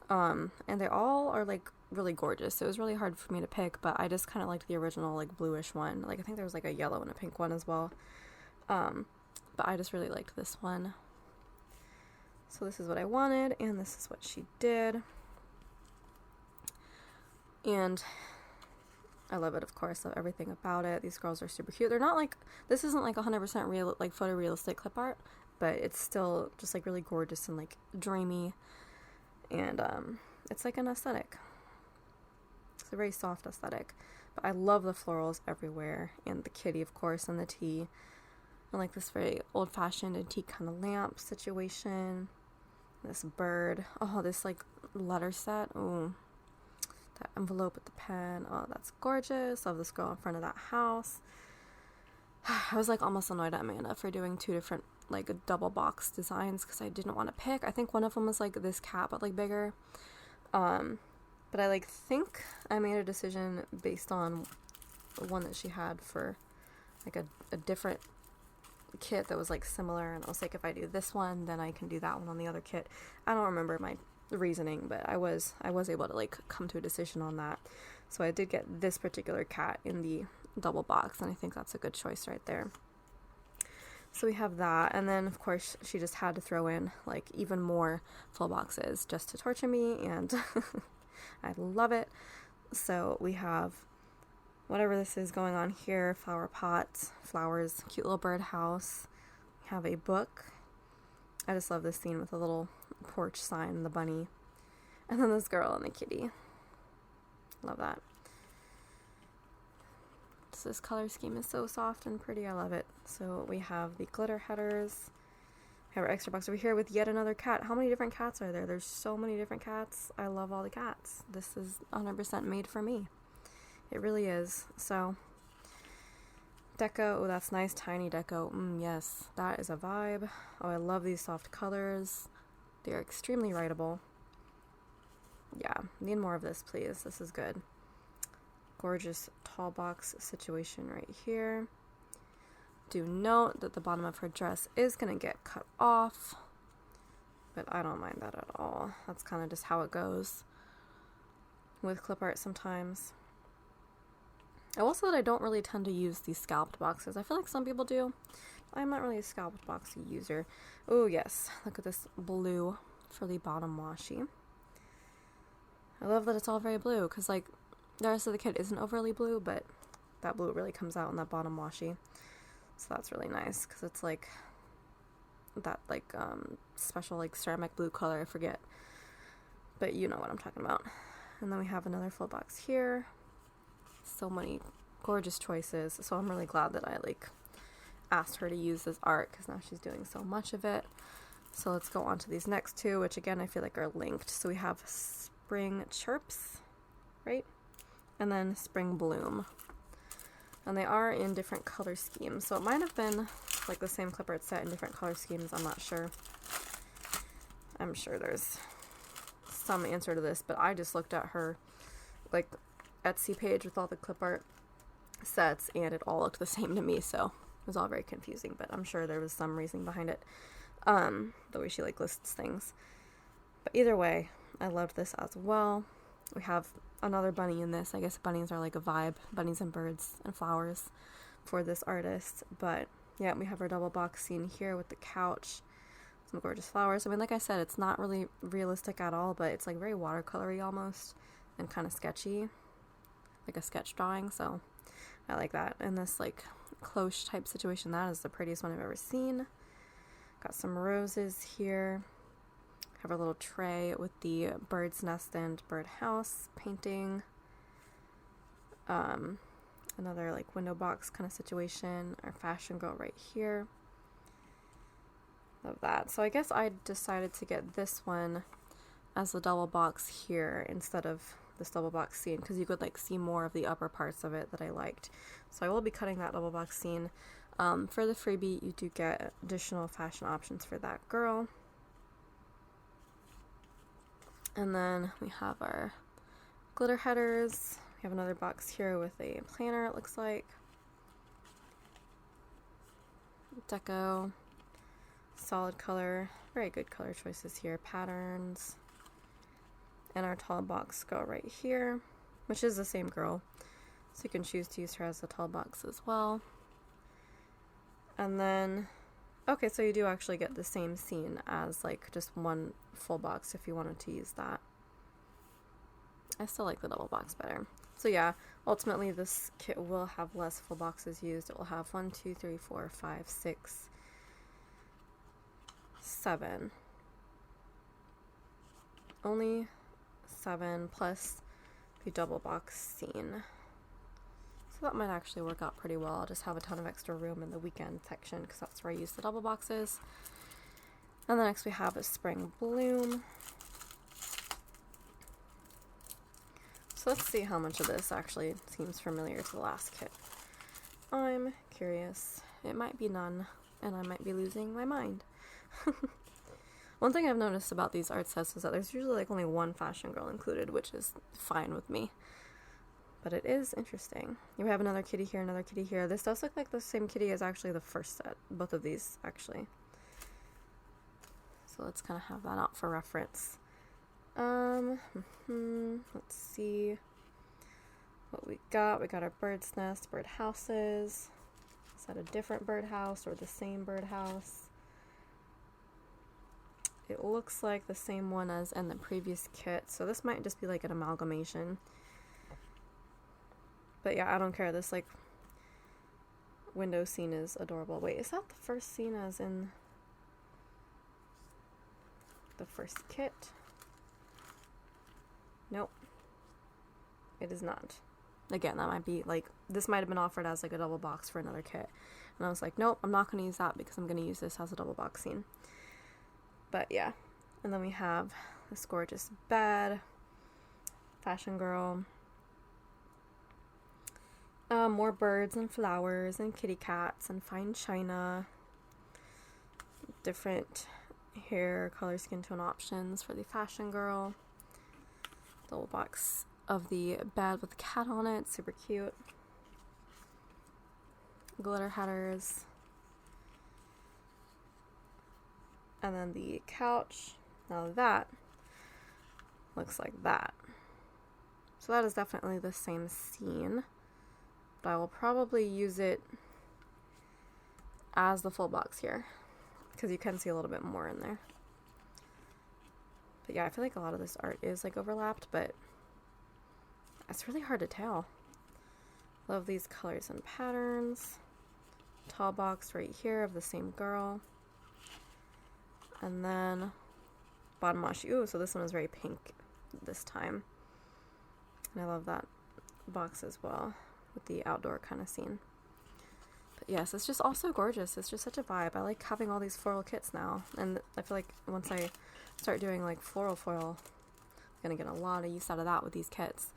And they all are like really gorgeous. It was really hard for me to pick, but I just kind of liked the original like bluish one. Like I think there was like a yellow and a pink one as well. But I just really liked this one. So this is what I wanted, and this is what she did. And I love it, of course. Love everything about it. These girls are super cute. They're not like, this isn't like 100% real, like photorealistic clip art, but it's still just like really gorgeous and like dreamy. And it's like an aesthetic. It's a very soft aesthetic. But I love the florals everywhere, and the kitty, of course, and the tea. And like this very old-fashioned antique kind of lamp situation. This bird. Oh, this like letter set. Oh, that envelope with the pen. Oh, that's gorgeous. Love this girl in front of that house. I was like almost annoyed at Amanda for doing two different like double box designs because I didn't want to pick. I think one of them was like this cat but like bigger. But I like think I made a decision based on one that she had for like a different kit that was like similar, and I was like, if I do this one then I can do that one on the other kit. I don't remember my reasoning, but I was able to like come to a decision on that. So I did get this particular cat in the double box, and I think that's a good choice right there. So we have that, and then of course she just had to throw in like even more full boxes just to torture me, and I love it. So we have whatever this is going on here, flower pots, flowers, cute little birdhouse. We have a book. I just love this scene with the little porch sign and the bunny. And then this girl and the kitty. Love that. So this color scheme is so soft and pretty. I love it. So we have the glitter headers. have our extra box over here with yet another cat. How many different cats are there? There's so many different cats. I love all the cats. This is 100% made for me. It really is. So, deco. Oh, that's nice. Tiny deco. Yes, that is a vibe. Oh, I love these soft colors. They're extremely writable. Yeah, need more of this, please. This is good. Gorgeous tall box situation right here. Do note that the bottom of her dress is going to get cut off, but I don't mind that at all. That's kind of just how it goes with clip art sometimes. I will say that I don't really tend to use these scalped boxes. I feel like some people do. I'm not really a scalped box user. Oh yes, look at this blue for the bottom washi. I love that it's all very blue, because like the rest of the kit isn't overly blue, but that blue really comes out in that bottom washi. So that's really nice, because it's like that like special like ceramic blue color, I forget. But you know what I'm talking about. And then we have another full box here. So many gorgeous choices. So I'm really glad that I like asked her to use this art, because now she's doing so much of it. So let's go on to these next two, which again I feel like are linked. So we have Spring Chirps, right? And then Spring Bloom. And they are in different color schemes. So it might have been like the same clip art set in different color schemes. I'm not sure. I'm sure there's some answer to this, but I just looked at her like Etsy page with all the clip art sets, and it all looked the same to me, so it was all very confusing, but I'm sure there was some reasoning behind it, the way she like lists things. But either way, I loved this as well. We have another bunny in this. I guess bunnies are like a vibe, bunnies and birds and flowers for this artist. But yeah, we have our double box scene here with the couch, some gorgeous flowers. I mean, like I said, it's not really realistic at all, but it's like very watercolory almost, and kind of sketchy, like a sketch drawing, so I like that. And this like cloche type situation, that is the prettiest one I've ever seen. Got some roses here. Have our little tray with the bird's nest and birdhouse painting. Another like window box kind of situation. Our fashion girl right here. Love that. So I guess I decided to get this one as the double box here instead of this double box scene, because you could like see more of the upper parts of it that I liked. So I will be cutting that double box scene. For the freebie, you do get additional fashion options for that girl. And then we have our glitter headers. We have another box here with a planner, it looks like. Deco. Solid color. Very good color choices here. Patterns. And our tall box go right here, which is the same girl. So you can choose to use her as a tall box as well. And then, okay, so you do actually get the same scene as like just one full box if you wanted to use that. I still like the double box better. So yeah, ultimately this kit will have less full boxes used. It will have 1, 2, 3, 4, 5, 6, 7. Only 7 plus the double box scene. So that might actually work out pretty well. I'll just have a ton of extra room in the weekend section, because that's where I use the double boxes. And then next we have a Spring Bloom. So let's see how much of this actually seems familiar to the last kit. I'm curious. It might be none, and I might be losing my mind. One thing I've noticed about these art sets is that there's usually like only one fashion girl included, which is fine with me. But it is interesting. You have another kitty here, another kitty here. This does look like the same kitty as actually the first set. Both of these, actually. So let's kind of have that out for reference. Let's see what we got. We got our bird's nest, bird houses. Is that a different birdhouse or the same birdhouse? It looks like the same one as in the previous kit, so this might just be like an amalgamation. But yeah, I don't care. This like window scene is adorable. Wait, is that the first scene as in the first kit? Nope. It is not. Again, that might be like, this might have been offered as like a double box for another kit. And I was like, nope, I'm not going to use that because I'm going to use this as a double box scene. But yeah. And then we have this gorgeous bed, fashion girl. More birds and flowers and kitty cats and fine china. Different hair, color, skin tone options for the fashion girl. The little box of the bed with the cat on it, super cute. Glitter headers. And then the couch. Now that looks like that. So that is definitely the same scene, but I will probably use it as the full box here, because you can see a little bit more in there. But yeah, I feel like a lot of this art is like overlapped, but it's really hard to tell. Love these colors and patterns. Tall box right here of the same girl. And then bottom washi. Ooh, so this one is very pink this time. And I love that box as well with the outdoor kind of scene. But yes, it's just also gorgeous. It's just such a vibe. I like having all these floral kits now. And I feel like once I start doing like floral foil, I'm going to get a lot of use out of that with these kits.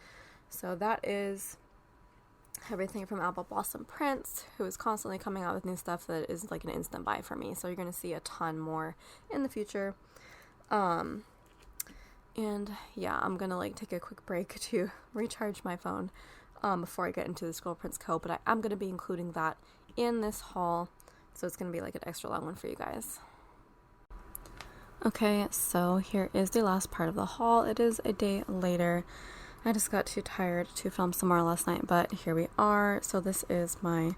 So that is everything from AppleBlossomPrints, who is constantly coming out with new stuff that is like an instant buy for me. So you're going to see a ton more in the future. And yeah, I'm gonna like take a quick break to recharge my phone before I get into the ScribblePrintsCo, but I am gonna be including that in this haul, so it's gonna be like an extra long one for you guys. Okay, so here is the last part of the haul. It is a day later. I just got too tired to film some more last night, but here we are. So this is my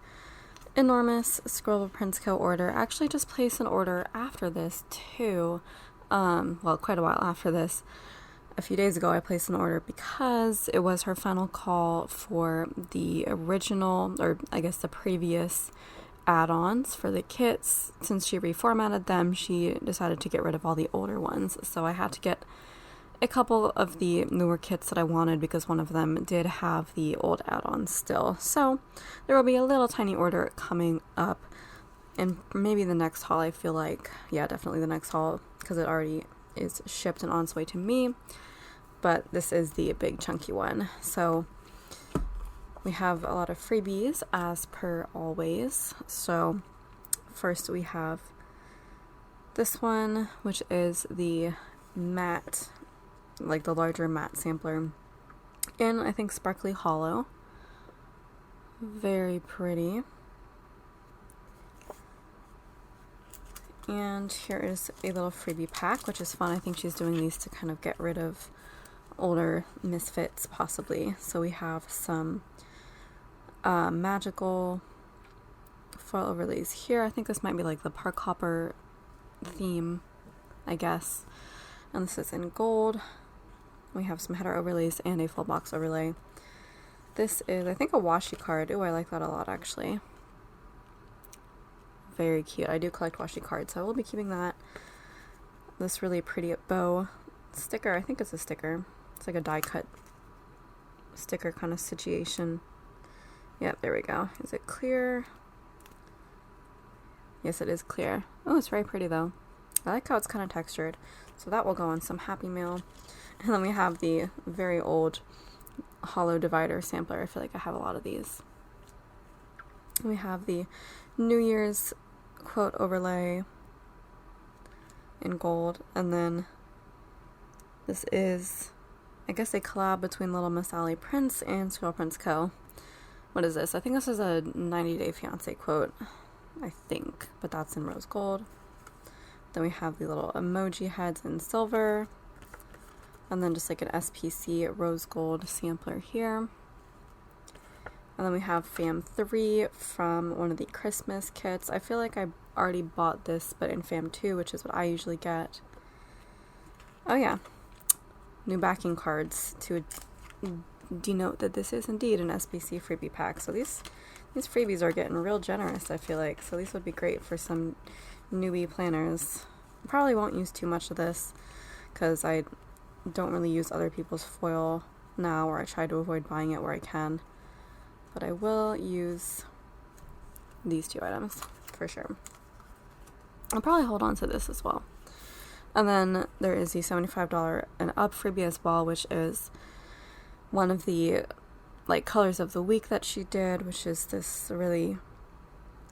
enormous ScribblePrintsCo order. I actually just placed an order after this too. Well, quite a while after this. A few days ago I placed an order because it was her final call for the original, or I guess the previous add-ons for the kits. Since she reformatted them, she decided to get rid of all the older ones, so I had to get a couple of the newer kits that I wanted because one of them did have the old add-ons still. So there will be a little tiny order coming up. And maybe the next haul, I feel like, yeah, definitely the next haul, because it already is shipped and on its way to me. But this is the big chunky one. So we have a lot of freebies as per always. So first we have this one, which is the matte, like the larger matte sampler in, I think, Sparkly Hollow. Very pretty. And here is a little freebie pack, which is fun. I think she's doing these to kind of get rid of older misfits, possibly. So we have some magical foil overlays here. I think this might be like the Park Hopper theme, I guess. And this is in gold. We have some header overlays and a full box overlay. This is, I think, a washi card. Ooh, I like that a lot, actually. Very cute. I do collect washi cards, so I will be keeping that. This really pretty bow sticker. I think it's a sticker. It's like a die cut sticker kind of situation. Yep, there we go. Is it clear? Yes, it is clear. Oh, it's very pretty though. I like how it's kind of textured. So that will go on some Happy Mail. And then we have the very old hollow divider sampler. I feel like I have a lot of these. We have the New Year's quote overlay in gold, and then this is, I guess, a collab between Little Miss Sally Prints and ScribblePrintsCo. What is this? I think this is a 90 Day Fiance quote, I think, but that's in rose gold. Then we have the little emoji heads in silver, and then just like an SPC rose gold sampler here. And then we have Fam 3 from one of the Christmas kits. I feel like I already bought this, but in Fam 2, which is what I usually get. Oh yeah, new backing cards to denote that this is indeed an SPC freebie pack. So these freebies are getting real generous, I feel like. So these would be great for some newbie planners. I probably won't use too much of this because I don't really use other people's foil now, or I try to avoid buying it where I can. But I will use these two items for sure. I'll probably hold on to this as well. And then there is the $75 and up freebie as well, which is one of the like colors of the week that she did, which is this really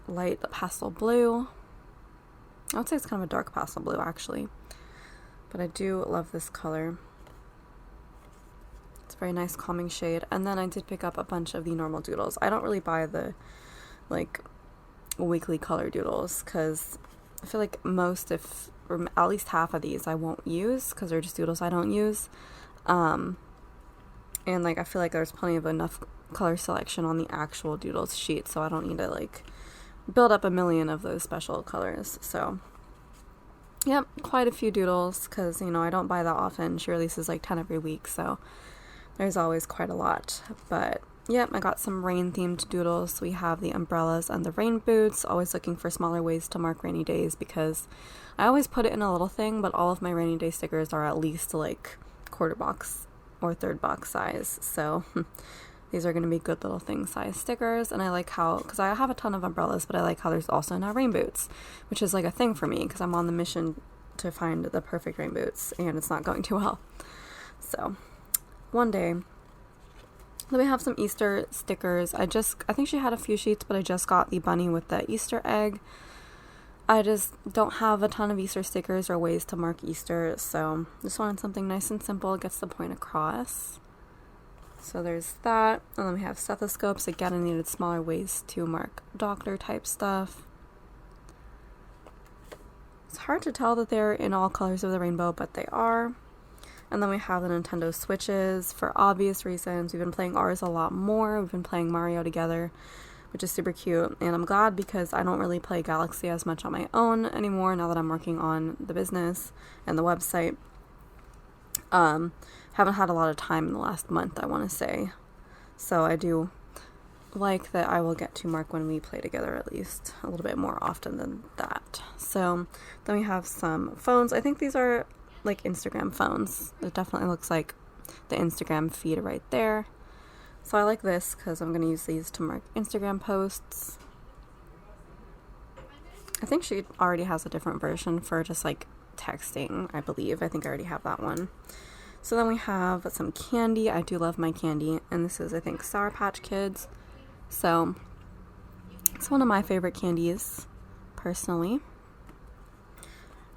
light pastel blue. I would say it's kind of a dark pastel blue actually, but I do love this color. It's a very nice calming shade. And then I did pick up a bunch of the normal doodles. I don't really buy the like weekly color doodles because I feel like most, if or at least half of these I won't use because they're just doodles I don't use. And like I feel like there's plenty of enough color selection on the actual doodles sheet, so I don't need to like build up a million of those special colors. So yep, quite a few doodles because, you know, I don't buy that often. She releases like 10 every week, so there's always quite a lot. But yep, I got some rain themed doodles. We have the umbrellas and the rain boots. Always looking for smaller ways to mark rainy days because I always put it in a little thing, but all of my rainy day stickers are at least like quarter box or third box size, so these are going to be good little thing size stickers. And I like how, because I have a ton of umbrellas, but I like how there's also now rain boots, which is like a thing for me because I'm on the mission to find the perfect rain boots and it's not going too well. So one day. Then we have some Easter stickers. I think she had a few sheets, but I just got the bunny with the Easter egg. I just don't have a ton of Easter stickers or ways to mark Easter, so just wanted something nice and simple, gets the point across. So there's that. And then we have stethoscopes. Again, I needed smaller ways to mark doctor type stuff. It's hard to tell that they're in all colors of the rainbow, but they are. And then we have the Nintendo Switches for obvious reasons. We've been playing ours a lot more. We've been playing Mario together, which is super cute. And I'm glad because I don't really play Galaxy as much on my own anymore now that I'm working on the business and the website. Haven't had a lot of time in the last month, I want to say. So I do like that I will get to mark when we play together at least a little bit more often than that. So then we have some phones. I think these are like Instagram phones. It definitely looks like the Instagram feed right there. So I like this because I'm going to use these to mark Instagram posts. I think she already has a different version for just like texting, I believe. I think I already have that one. So then we have some candy. I do love my candy. And this is, I think, Sour Patch Kids. So it's one of my favorite candies, personally.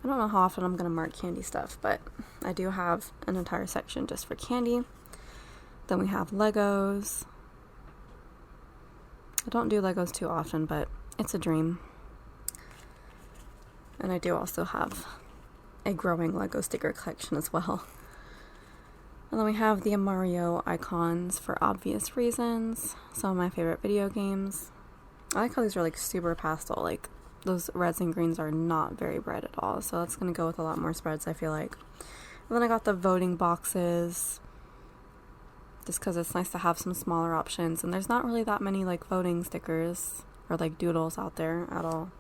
I don't know how often I'm going to mark candy stuff, but I do have an entire section just for candy. Then we have Legos. I don't do Legos too often, but it's a dream. And I do also have a growing Lego sticker collection as well. And then we have the Mario icons for obvious reasons. Some of my favorite video games. I like how these are like super pastel, like those reds and greens are not very bright at all, so that's going to go with a lot more spreads, I feel like. And then I got the voting boxes, just because it's nice to have some smaller options, and there's not really that many like voting stickers or like doodles out there at all.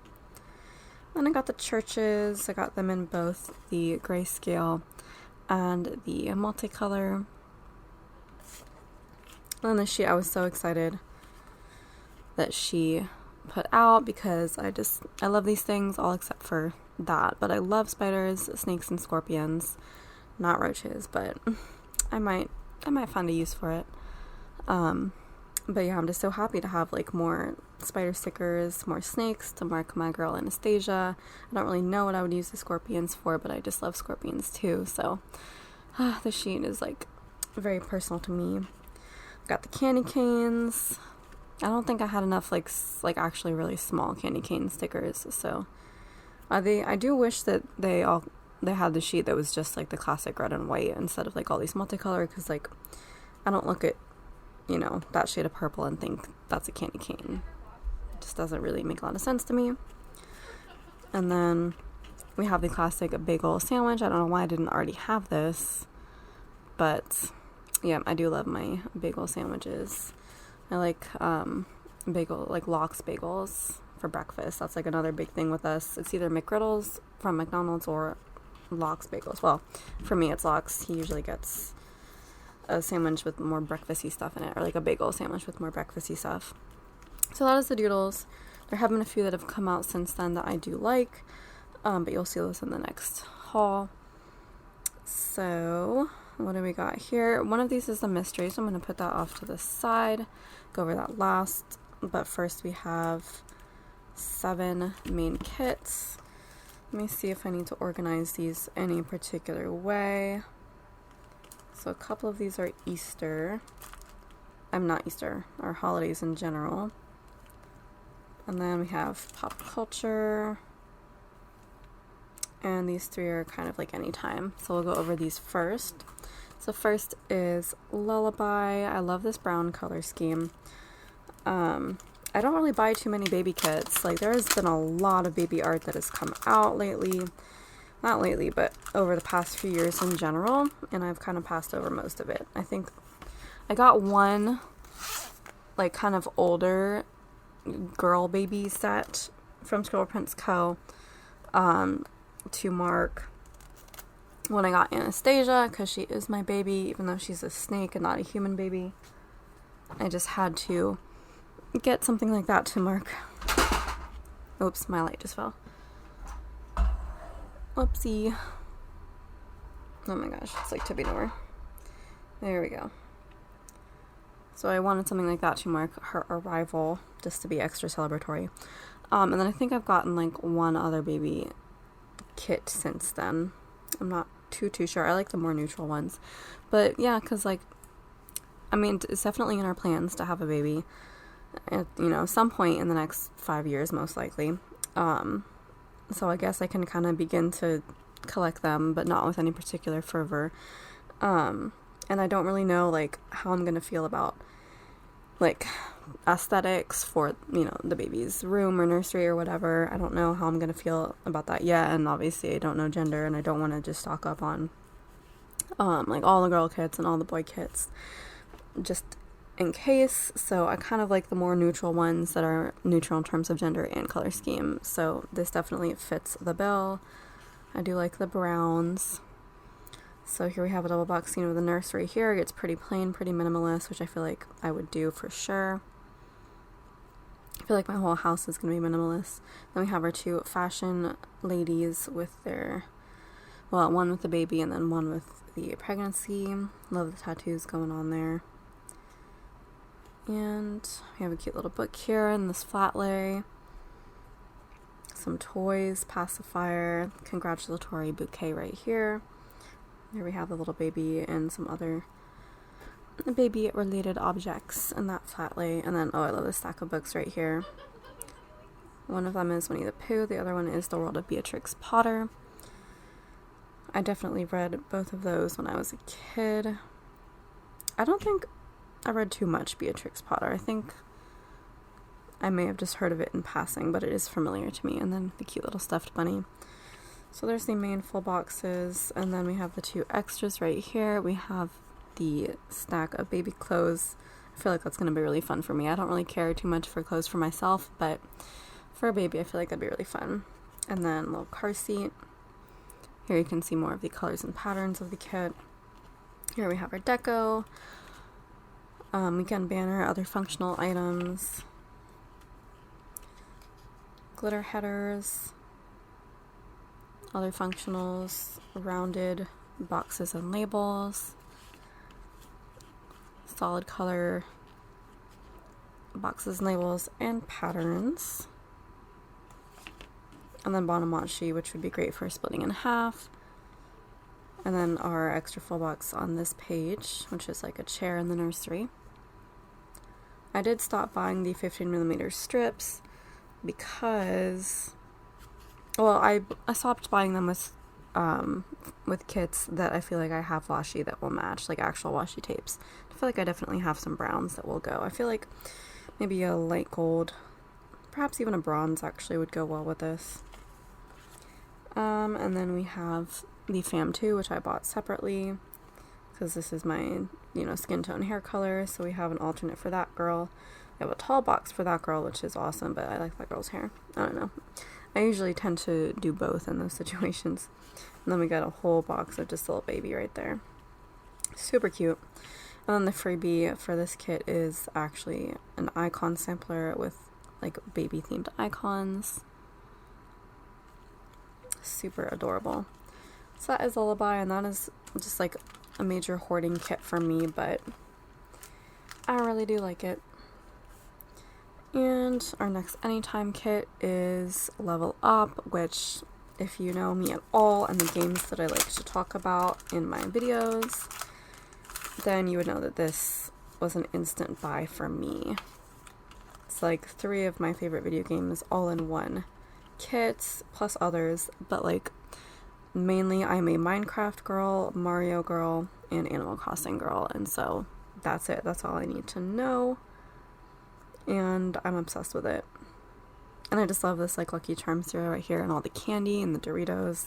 Then I got the churches. I got them in both the grayscale and the multicolor. And the sheet I was so excited that she put out because I love these things all except for that, but I love spiders, snakes, and scorpions, not roaches, but I might find a use for it. But yeah, I'm just so happy to have like more spider stickers, more snakes to mark my girl Anastasia. I don't really know what I would use the scorpions for, but I just love scorpions too, so the sheet is like very personal to me. Got the candy canes. I don't think I had enough like actually really small candy cane stickers, so I do wish that they had the sheet that was just like the classic red and white instead of like all these multicolor, because like I don't look at, you know, that shade of purple and think that's a candy cane. It just doesn't really make a lot of sense to me. And then we have the classic bagel sandwich. I don't know why I didn't already have this, but yeah, I do love my bagel sandwiches. I like lox bagels for breakfast. That's like another big thing with us. It's either McGriddles from McDonald's or lox bagels. Well, for me it's lox. He usually gets a sandwich with more breakfasty stuff in it, or like a bagel sandwich with more breakfasty stuff. So that is the doodles. There have been a few that have come out since then that I do like, but you'll see those in the next haul. So what do we got here? One of these is the mystery, so I'm going to put that off to the side, go over that last. But first we have 7 main kits. Let me see if I need to organize these any particular way. So a couple of these are Easter. Not Easter, our holidays in general. And then we have pop culture. And these 3 are kind of like anytime. So we'll go over these first. So first is Lullaby. I love this brown color scheme. I don't really buy too many baby kits. Like, there's been a lot of baby art that has come out lately. Not lately, but over the past few years in general. And I've kind of passed over most of it. I think I got one, like, kind of older girl baby set from ScribblePrintsCo to mark when I got Anastasia, because she is my baby, even though she's a snake and not a human baby. I just had to get something like that to mark. Oops, my light just fell. Whoopsie. Oh my gosh, it's like tipping over. There we go. So I wanted something like that to mark her arrival, just to be extra celebratory. And then I think I've gotten like one other baby kit since then. I'm not too sure. I like the more neutral ones. But yeah, because like, I mean, it's definitely in our plans to have a baby at, you know, some point in the next 5 years, most likely. So I guess I can kind of begin to collect them, but not with any particular fervor. And I don't really know, like, how I'm going to feel about, like, aesthetics for, you know, the baby's room or nursery or whatever. I don't know how I'm going to feel about that yet, and obviously I don't know gender, and I don't want to just stock up on, like, all the girl kits and all the boy kits, just in case. So I kind of like the more neutral ones that are neutral in terms of gender and color scheme. So this definitely fits the bill. I do like the browns. So here we have a double box scene of the nursery here. It's pretty plain, pretty minimalist, which I feel like I would do for sure. I feel like my whole house is going to be minimalist. Then we have our 2 fashion ladies with their, well, one with the baby and then one with the pregnancy. Love the tattoos going on there. And we have a cute little book here and this flat lay. Some toys, pacifier, congratulatory bouquet right here. There we have the little baby and some other baby related objects in that flat lay. And then, oh, I love this stack of books right here. One of them is Winnie the Pooh, the other one is The World of Beatrix Potter. I definitely read both of those when I was a kid. I don't think I read too much Beatrix Potter. I think I may have just heard of it in passing, but it is familiar to me. And then the cute little stuffed bunny. So there's the main full boxes, and then we have the 2 extras right here. We have the stack of baby clothes. I feel like that's going to be really fun for me. I don't really care too much for clothes for myself, but for a baby I feel like that'd be really fun. And then a little car seat. Here you can see more of the colors and patterns of the kit. Here we have our deco. Weekend banner, other functional items. Glitter headers. Other functionals, rounded boxes and labels, solid color boxes and labels, and patterns. And then Bonamachi, which would be great for splitting in half. And then our extra full box on this page, which is like a chair in the nursery. I did stop buying the 15mm strips because, well, I stopped buying them with kits that I feel like I have washi that will match, like actual washi tapes. I feel like I definitely have some browns that will go. I feel like maybe a light gold, perhaps even a bronze actually would go well with this. And then we have the Fam 2, which I bought separately because this is my, you know, skin tone hair color. So we have an alternate for that girl. I have a tall box for that girl, which is awesome, but I like that girl's hair. I don't know. I usually tend to do both in those situations. And then we got a whole box of just a little baby right there. Super cute. And then the freebie for this kit is actually an icon sampler with like baby themed icons. Super adorable. So that is Lullaby, and that is just like a major hoarding kit for me, but I really do like it. And our next Anytime kit is Level Up, which, if you know me at all and the games that I like to talk about in my videos, then you would know that this was an instant buy for me. It's like 3 of my favorite video games all in one kit, plus others, but like mainly I'm a Minecraft girl, Mario girl, and Animal Crossing girl, and so that's it. That's all I need to know, and I'm obsessed with it. And I just love this like Lucky Charms cereal right here, and all the candy and the Doritos.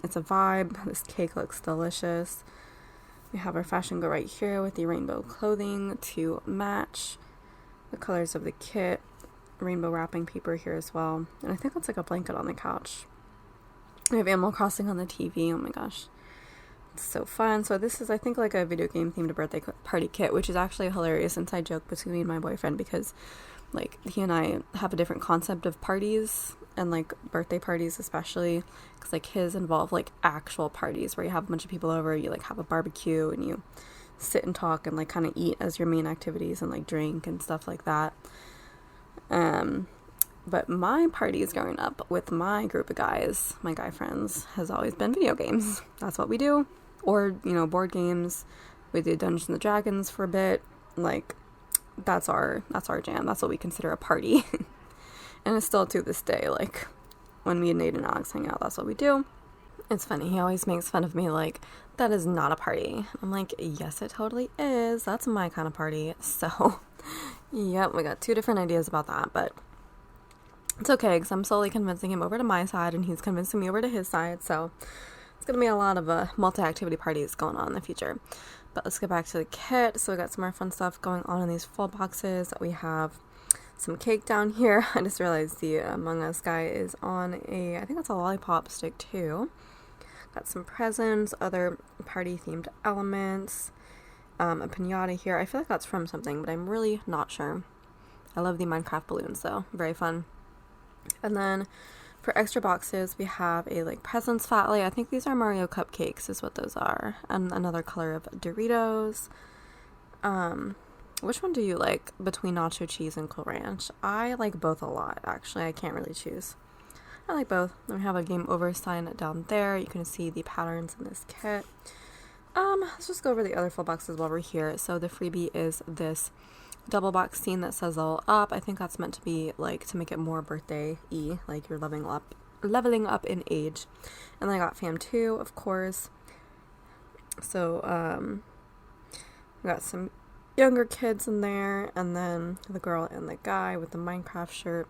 It's a vibe. This cake looks delicious. We have our fashion go right here with the rainbow clothing to match the colors of the kit. Rainbow wrapping paper here as well, and I think that's like a blanket on the couch. We have Animal Crossing on the TV. Oh my gosh, it's so fun. So this is, I think, like a video game themed birthday party kit, which is actually a hilarious inside joke between me and my boyfriend, because like he and I have a different concept of parties, and like birthday parties especially, because like his involve like actual parties where you have a bunch of people over, you like have a barbecue and you sit and talk and like kind of eat as your main activities and like drink and stuff like that. But my parties growing up with my group of guys, my guy friends, has always been video games. That's what we do. Or, you know, board games. We did Dungeons and Dragons for a bit. Like, that's our jam. That's what we consider a party. And it's still to this day, like, when me and Nate and Alex hang out, that's what we do. It's funny. He always makes fun of me, like, that is not a party. I'm like, yes, it totally is. That's my kind of party. So, yep, we got 2 different ideas about that, but it's okay, because I'm slowly convincing him over to my side, and he's convincing me over to his side, so it's going to be a lot of multi-activity parties going on in the future. But let's get back to the kit. So we got some more fun stuff going on in these full boxes. We have some cake down here. I just realized the Among Us guy is on I think that's a lollipop stick too. Got some presents, other party-themed elements, a piñata here. I feel like that's from something, but I'm really not sure. I love the Minecraft balloons, though. Very fun. And then for extra boxes, we have a like presents fat lay. I think these are Mario cupcakes is what those are. And another color of Doritos. Which one do you like between nacho cheese and Cool Ranch? I like both a lot, actually. I can't really choose. I like both. Then we have a game over sign down there. You can see the patterns in this kit. Let's just go over the other full boxes while we're here. So the freebie is this double box scene that says Level Up. I think that's meant to be like to make it more birthday-y, like you're leveling up in age. And then I got Fam 2, of course. So we got some younger kids in there, and then the girl and the guy with the Minecraft shirt.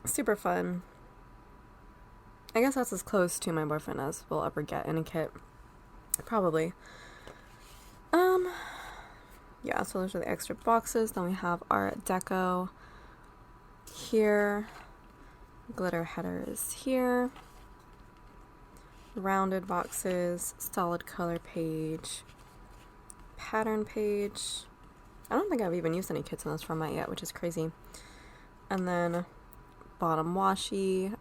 Super fun. I guess that's as close to my boyfriend as we'll ever get in a kit. Probably. Yeah, so those are the extra boxes. Then we have our deco here. Glitter headers here. Rounded boxes. Solid color page. Pattern page. I don't think I've even used any kits in this format yet, which is crazy. And then bottom washi.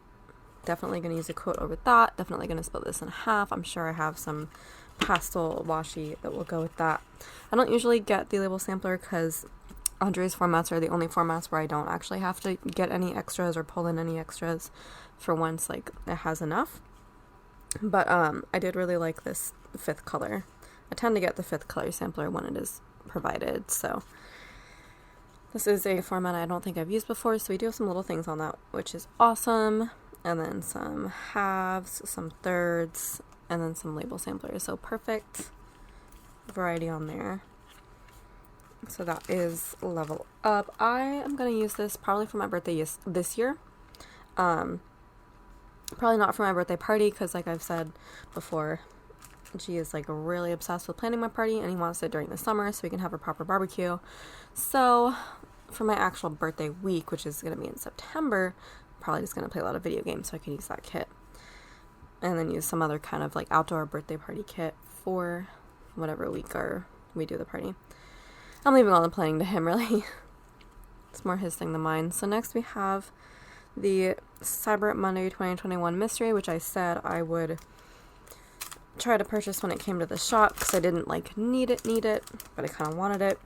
Definitely going to use a quote over that. Definitely going to split this in half. I'm sure I have some pastel washi that will go with that. I don't usually get the label sampler because Andre's formats are the only formats where I don't actually have to get any extras or pull in any extras for once, like, it has enough. But I did really like this 5th color. I tend to get the 5th color sampler when it is provided, so this is a format I don't think I've used before, so we do have some little things on that, which is awesome. And then some halves, some thirds, and then some label samplers. So perfect variety on there. So that is Level Up. I am going to use this probably for my birthday this year. Probably not for my birthday party because, like I've said before, G is like really obsessed with planning my party and he wants it during the summer so we can have a proper barbecue. So for my actual birthday week, which is going to be in September, probably just going to play a lot of video games so I can use that kit. And then use some other kind of like outdoor birthday party kit for whatever week we do the party. I'm leaving all the planning to him, really. It's more his thing than mine. So next we have the Cyber Monday 2021 mystery, which I said I would try to purchase when it came to the shop because I didn't like need it, but I kind of wanted it.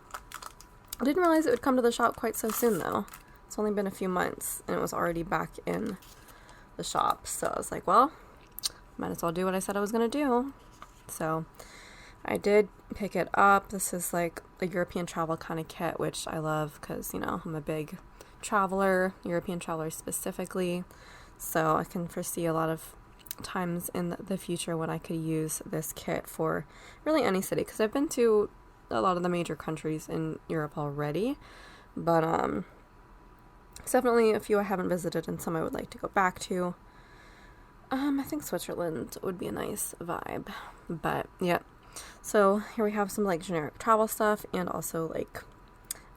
I didn't realize it would come to the shop quite so soon though. It's only been a few months and it was already back in the shop. So I was like, well, might as well do what I said I was going to do. So I did pick it up. This is like a European travel kind of kit, which I love because, you know, I'm a big traveler, European traveler specifically. So I can foresee a lot of times in the future when I could use this kit for really any city, because I've been to a lot of the major countries in Europe already, but it's definitely a few I haven't visited and some I would like to go back to. I think Switzerland would be a nice vibe, but yeah. So here we have some like generic travel stuff and also like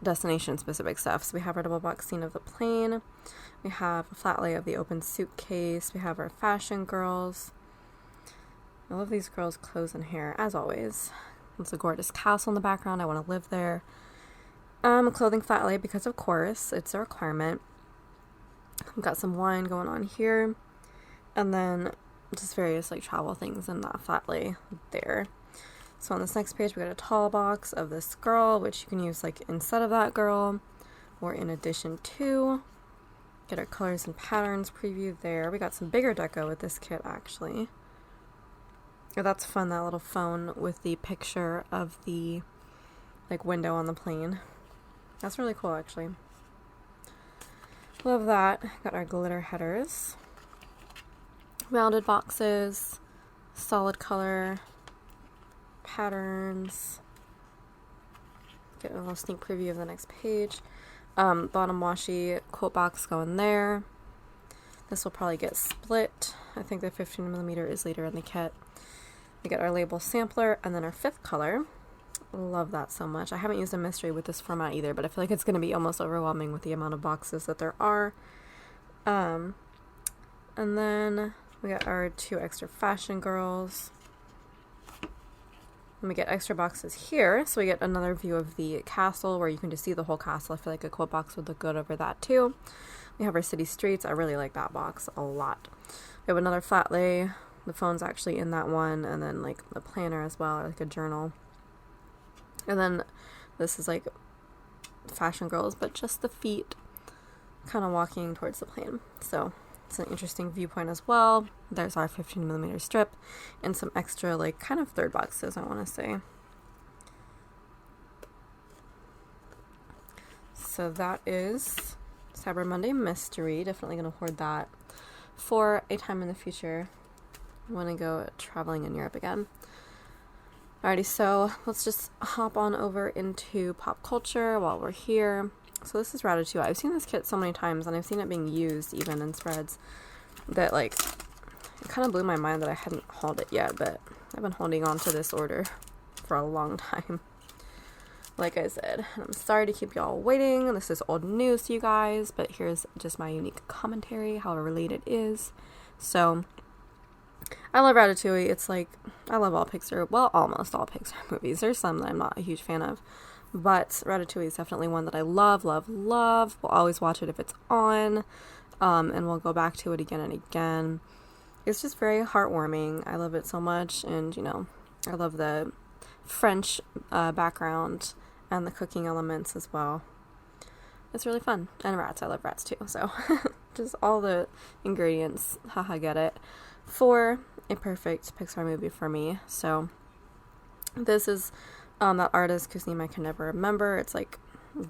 destination specific stuff. So we have our double box scene of the plane. We have a flat lay of the open suitcase. We have our fashion girls. I love these girls' clothes and hair, as always. It's a gorgeous castle in the background. I want to live there. A clothing flat lay because, of course, it's a requirement. We've got some wine going on here. And then just various like travel things in that flat lay there. So on this next page, we got a tall box of this girl, which you can use like instead of that girl or in addition to. Get our colors and patterns preview there. We got some bigger deco with this kit, actually. Oh, that's fun, that little phone with the picture of the like window on the plane. That's really cool, actually. Love that. Got our glitter headers. Rounded boxes. Solid color. Patterns. Get a little sneak preview of the next page. Bottom washi quote box going there. This will probably get split. I think the 15mm is later in the kit. We get our label sampler and then our fifth color. Love that so much. I haven't used a mystery with this format either, but I feel like it's going to be almost overwhelming with the amount of boxes that there are. And then we got our 2 extra fashion girls. And we get extra boxes here, so we get another view of the castle where you can just see the whole castle. I feel like a quote box would look good over that too. We have our city streets. I really like that box a lot. We have another flat lay. The phone's actually in that one, and then like the planner as well, like a journal. And then this is like fashion girls, but just the feet kind of walking towards the plane. So it's an interesting viewpoint as well. There's our 15mm strip and some extra like kind of third boxes, I want to say. So that is Cyber Monday Mystery. Definitely going to hoard that for a time in the future. I want to go traveling in Europe again. Alrighty, so let's just hop on over into pop culture while we're here. So this is Ratatouille. I've seen this kit so many times, and I've seen it being used even in spreads, that like it kind of blew my mind that I hadn't hauled it yet, but I've been holding on to this order for a long time. Like I said, I'm sorry to keep y'all waiting. This is old news to you guys, but here's just my unique commentary, how related it is. So I love Ratatouille. It's like, I love all Pixar, well, almost all Pixar movies. There's some that I'm not a huge fan of, but Ratatouille is definitely one that I love, love, love. We'll always watch it if it's on, and we'll go back to it again and again. It's just very heartwarming. I love it so much, and, you know, I love the French background and the cooking elements as well. It's really fun. And rats. I love rats too, so just all the ingredients, haha, get it, for a perfect Pixar movie for me. So this is that artist whose name I can never remember. It's like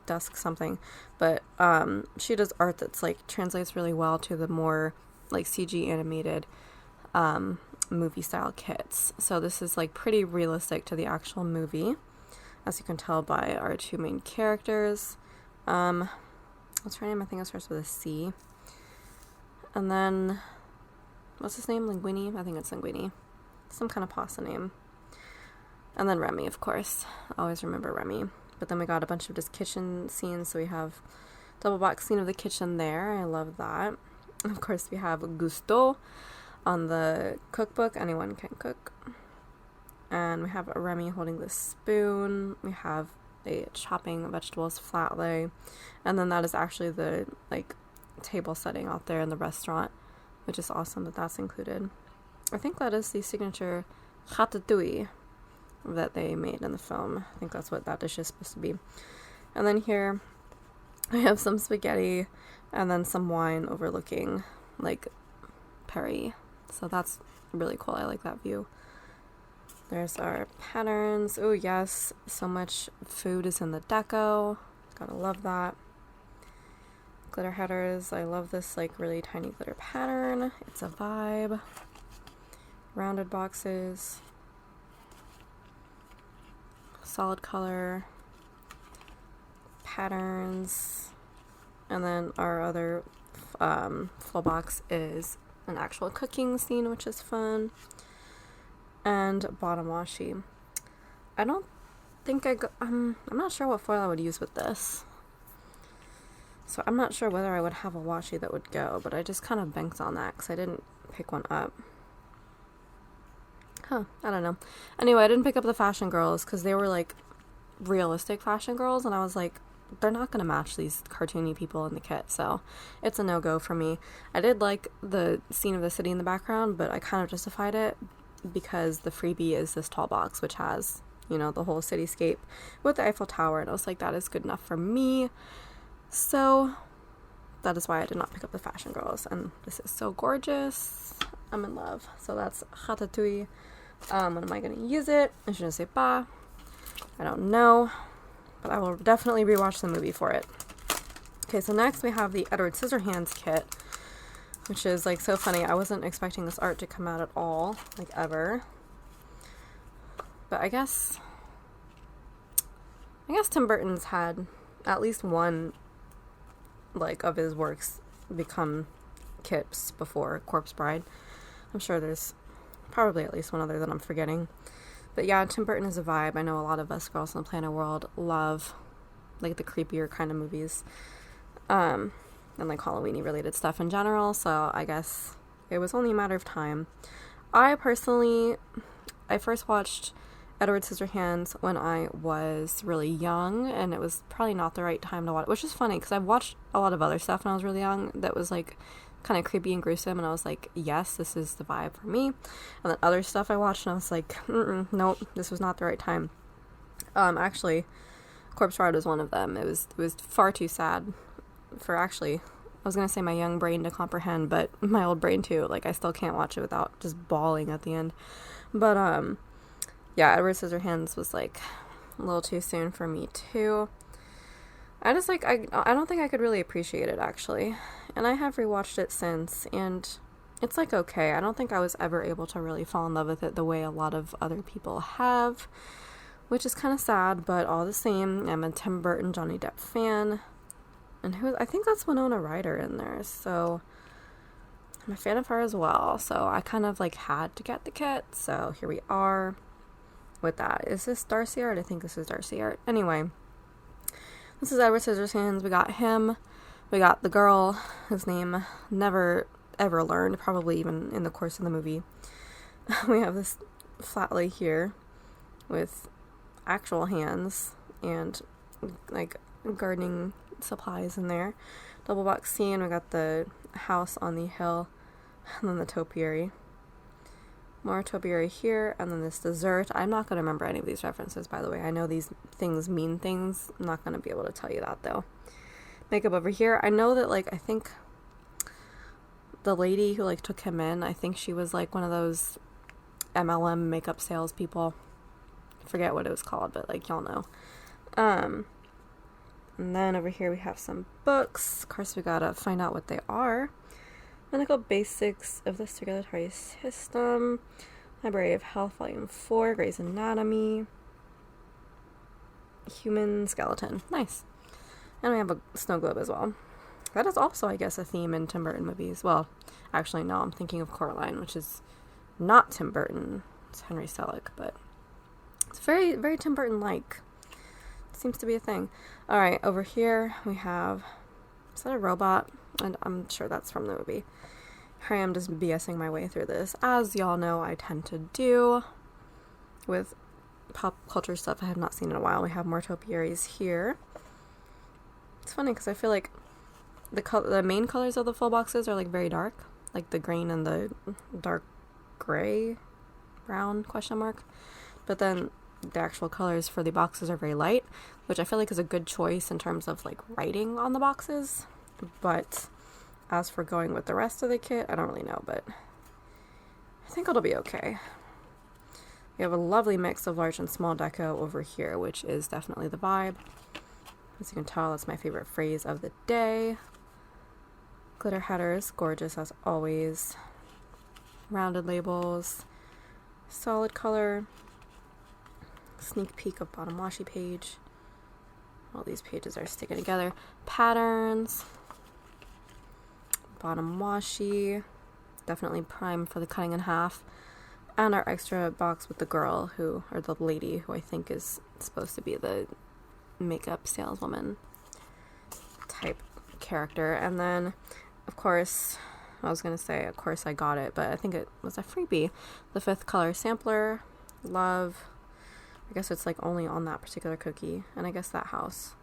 Dusk something, but she does art that's like translates really well to the more like CG animated movie style kits. So this is like pretty realistic to the actual movie, as you can tell by our 2 main characters. What's her name? I think it starts with a C. And then what's his name? Linguini? I think it's Linguini. Some kind of pasta name. And then Remy, of course. I always remember Remy. But then we got a bunch of just kitchen scenes. So we have double box scene of the kitchen there. I love that. Of course, we have Gusto on the cookbook. Anyone can cook. And we have Remy holding the spoon. We have a chopping vegetables flat lay. And then that is actually the, like, table setting out there in the restaurant, which is awesome that that's included. I think that is the signature ratatouille that they made in the film. I think that's what that dish is supposed to be. And then here I have some spaghetti and then some wine overlooking like Paris. So that's really cool. I like that view. There's our patterns. Oh yes, so much food is in the deco. Gotta love that. Glitter headers. I love this like really tiny glitter pattern. It's a vibe. Rounded boxes. Solid color. Patterns. And then our other full box is an actual cooking scene, which is fun. And bottom washi. I don't think I'm not sure what foil I would use with this. So I'm not sure whether I would have a washi that would go, but I just kind of banked on that because I didn't pick one up. I don't know. Anyway, I didn't pick up the fashion girls because they were like realistic fashion girls, and I was like, they're not going to match these cartoony people in the kit, so it's a no-go for me. I did like the scene of the city in the background, but I kind of justified it because the freebie is this tall box, which has, you know, the whole cityscape with the Eiffel Tower, and I was like, that is good enough for me. So that is why I did not pick up the fashion girls, and this is so gorgeous. I'm in love. So that's ratatouille. When am I going to use it? Je ne sais pas. I don't know, but I will definitely rewatch the movie for it. Okay, so next we have the Edward Scissorhands kit, which is like so funny. I wasn't expecting this art to come out at all, like ever. But I guess Tim Burton's had at least one like of his works become kits before Corpse Bride. I'm sure there's probably at least one other that I'm forgetting. But yeah, Tim Burton is a vibe. I know a lot of us girls in the Planet World love like the creepier kind of movies. And like Halloween-y related stuff in general, so I guess it was only a matter of time. I first watched Edward Scissorhands when I was really young, and it was probably not the right time to watch, which is funny because I've watched a lot of other stuff when I was really young that was like kind of creepy and gruesome, and I was like, yes, this is the vibe for me. And then other stuff I watched and I was like, nope, this was not the right time. Actually, Corpse Bride was one of them. It was far too sad for actually, I was gonna say my young brain to comprehend, but my old brain too. Like, I still can't watch it without just bawling at the end. But yeah, Edward Scissorhands was like a little too soon for me too. I just like, I don't think I could really appreciate it actually, and I have rewatched it since, and it's like okay. I don't think I was ever able to really fall in love with it the way a lot of other people have, which is kind of sad, but all the same, I'm a Tim Burton, Johnny Depp fan. And I think that's Winona Ryder in there, so I'm a fan of her as well. So I kind of like had to get the kit, so here we are with that. Is this Darcy art? I think this is Darcy art. Anyway, this is Edward Scissorhands. We got him. We got the girl, whose name never ever learned, probably even in the course of the movie. We have this flat lay here with actual hands and like gardening supplies in there. Double box scene. We got the house on the hill, and then the topiary. More topiary here, and then this dessert. I'm not going to remember any of these references, by the way. I know these things mean things. I'm not going to be able to tell you that, though. Makeup over here. I know that, like, I think the lady who, like, took him in, I think she was, like, one of those MLM makeup salespeople. I forget what it was called, but, like, y'all know. And then over here we have some books. Of course, we gotta find out what they are. Medical Basics of the Circulatory System. Library of Health, Volume 4. Grey's Anatomy. Human Skeleton. Nice. And we have a snow globe as well. That is also, I guess, a theme in Tim Burton movies. Well, actually, no, I'm thinking of Coraline, which is not Tim Burton. It's Henry Selick, but it's very, very Tim Burton-like. Seems to be a thing. Alright, over here we have, is that a robot? And I'm sure that's from the movie. Here I am just BSing my way through this, as y'all know I tend to do with pop culture stuff I have not seen in a while. We have more topiaries here. It's funny because I feel like the main colors of the full boxes are like very dark, like the green and the dark gray, brown question mark. But then the actual colors for the boxes are very light, which I feel like is a good choice in terms of like writing on the boxes. But as for going with the rest of the kit, I don't really know, but I think it'll be okay. We have a lovely mix of large and small deco over here, which is definitely the vibe. As you can tell, that's my favorite phrase of the day. Glitter headers, gorgeous as always. Rounded labels, solid color. Sneak peek of bottom washi page. All these pages are sticking together. Patterns. Bottom washi. Definitely prime for the cutting in half. And our extra box with the girl who, or the lady who I think is supposed to be the makeup saleswoman type character. And then, of course, I was going to say, of course I got it, but I think it was a freebie. The 5th color sampler. Love. I guess it's like only on that particular cookie. And I guess that house.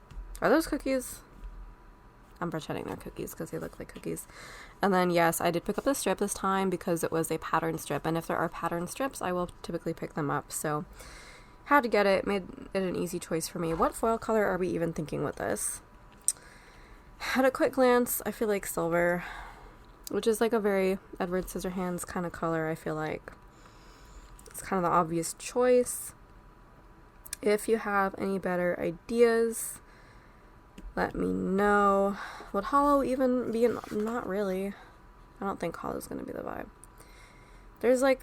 Are those cookies? I'm pretending they're cookies because they look like cookies. And then, yes, I did pick up the strip this time because it was a pattern strip. And if there are pattern strips, I will typically pick them up. So, had to get it. Made it an easy choice for me. What foil color are we even thinking with this? At a quick glance, I feel like silver, which is like a very Edward Scissorhands kind of color, I feel like. It's kind of the obvious choice. If you have any better ideas, let me know. Would hollow even be not really. I don't think hollow's going to be the vibe. There's like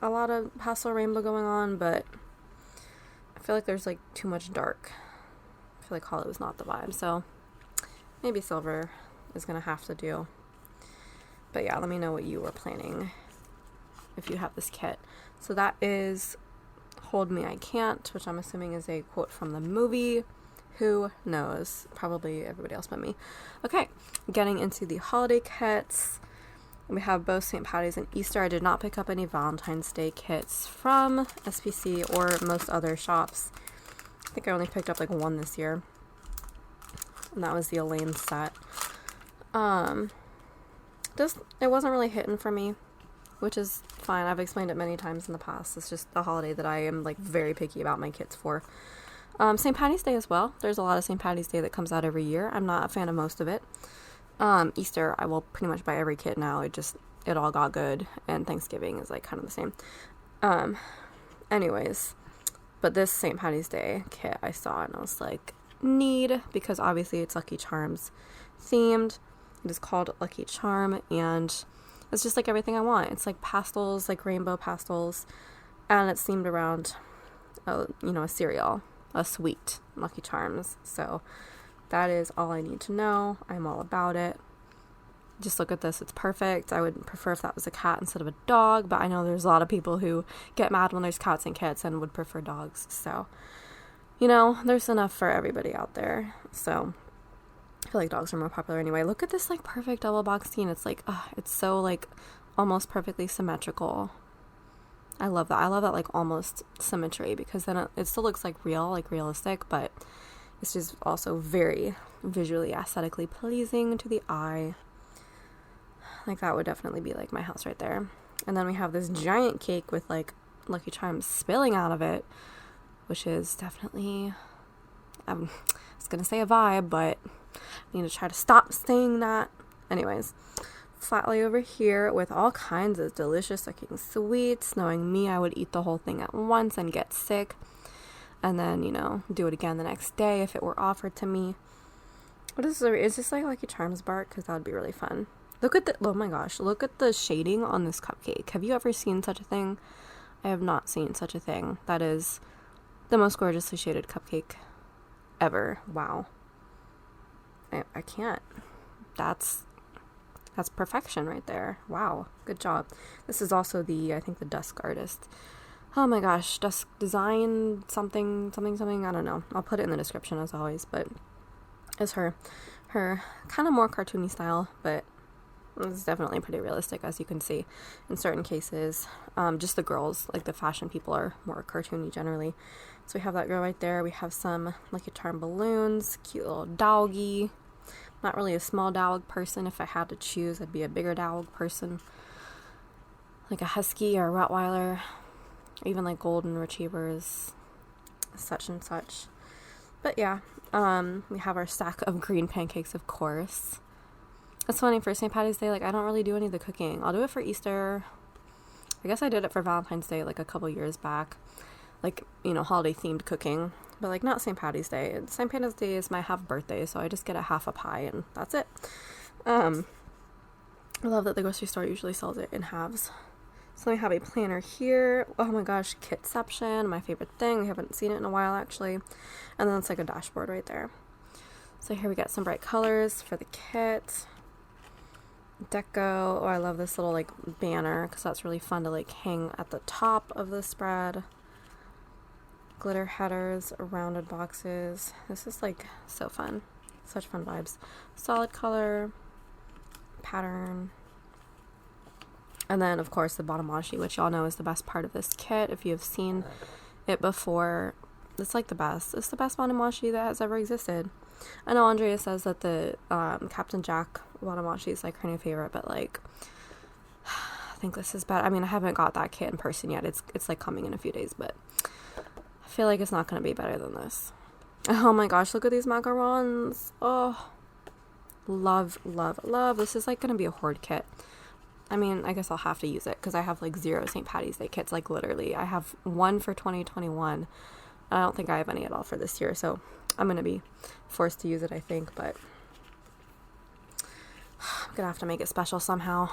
a lot of pastel rainbow going on, but I feel like there's like too much dark. I feel like hollow is not the vibe, so maybe silver is going to have to do. But yeah, let me know what you were planning if you have this kit. So that is Hold Me I Can't, which I'm assuming is a quote from the movie. Who knows? Probably everybody else but me. Okay, getting into the holiday kits. We have both St. Patty's and Easter. I did not pick up any Valentine's Day kits from SPC or most other shops. I think I only picked up like one this year. And that was the Elaine set. It wasn't really hitting for me, which is fine. I've explained it many times in the past. It's just the holiday that I am like very picky about my kits for. St. Patty's Day as well. There's a lot of St. Patty's Day that comes out every year. I'm not a fan of most of it. Easter, I will pretty much buy every kit now. It all got good, and Thanksgiving is like kind of the same. Anyways, but this St. Patty's Day kit I saw and I was like, need, because obviously it's Lucky Charms themed. It is called Lucky Charm, and it's just like everything I want. It's like pastels, like rainbow pastels, and it's themed around, a cereal. A sweet Lucky Charms. So that is all I need to know. I'm all about it. Just look at this. It's perfect. I would prefer if that was a cat instead of a dog, but I know there's a lot of people who get mad when there's cats and kits and would prefer dogs. So, there's enough for everybody out there. So I feel like dogs are more popular anyway. Look at this like perfect double box scene. It's like, it's so like almost perfectly symmetrical. I love that. I love that like almost symmetry, because then it still looks like real, like realistic, but it's just also very visually aesthetically pleasing to the eye. Like that would definitely be like my house right there. And then we have this giant cake with like Lucky Charms spilling out of it, which is definitely, I was gonna say a vibe, but I need to try to stop saying that. Anyways, flat lay over here with all kinds of delicious looking sweets. Knowing me, I would eat the whole thing at once and get sick, and then do it again the next day if it were offered to me. What is this? Is this like Lucky Charms bark? Because that would be really fun. Look at oh my gosh, look at the shading on this cupcake. Have you ever seen such a thing? I have not seen such a thing. That is the most gorgeously shaded cupcake ever. Wow. I can't. That's perfection right there. Wow. Good job. This is also I think the Dusk artist. Oh my gosh. Dusk design something. I don't know. I'll put it in the description as always, but it's her kind of more cartoony style, but it's definitely pretty realistic, as you can see in certain cases. Just the girls, like the fashion people, are more cartoony generally. So we have that girl right there. We have some Lucky Charm balloons, cute little doggy, Not really a small dog person. If I had to choose, I'd be a bigger dog person. Like a husky or a Rottweiler. Or even like golden retrievers. Such and such. But yeah, we have our stack of green pancakes, of course. It's funny, for St. Patty's Day, like, I don't really do any of the cooking. I'll do it for Easter. I guess I did it for Valentine's Day, like, a couple years back. Like, you know, holiday-themed cooking. But, like, not St. Patty's Day. St. Patty's Day is my half birthday, so I just get a half a pie, and that's it. I love that the grocery store usually sells it in halves. So we have a planner here. Oh my gosh, Kitception, my favorite thing. We haven't seen it in a while, actually. And then it's like a dashboard right there. So here we got some bright colors for the kit. Deco. Oh, I love this little like banner because that's really fun to like hang at the top of the spread. Glitter headers, rounded boxes. This is like so fun. Such fun vibes. Solid color, pattern. And then, of course, the bottom washi, which y'all know is the best part of this kit. If you have seen it before, it's like the best. It's the best bottom washi that has ever existed. I know Andrea says that the Captain Jack bottom washi is like her new favorite, but like, I think this is better. I mean, I haven't got that kit in person yet. It's like coming in a few days, but I feel like it's not going to be better than this. Oh my gosh, look at these macarons. Oh, love, love, love. This is like going to be a hoard kit. I mean, I guess I'll have to use it because I have like 0 St. Patty's Day kits, like literally. I have 1 for 2021. I don't think I have any at all for this year, so I'm going to be forced to use it, I think, but I'm going to have to make it special somehow.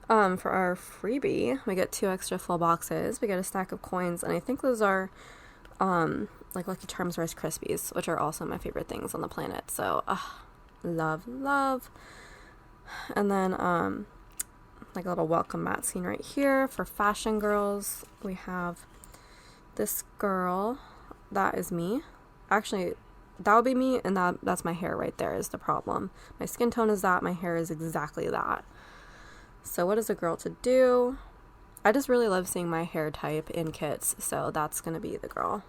For our freebie, we get 2 extra full boxes. We get a stack of coins, and I think those are like Lucky Charms Rice Krispies, which are also my favorite things on the planet. So, love, love. And then, like a little welcome mat scene right here for fashion girls. We have this girl. That is me. Actually, that would be me, and that's my hair right there is the problem. My skin tone is that. My hair is exactly that. So what is a girl to do? I just really love seeing my hair type in kits, so that's going to be the girl.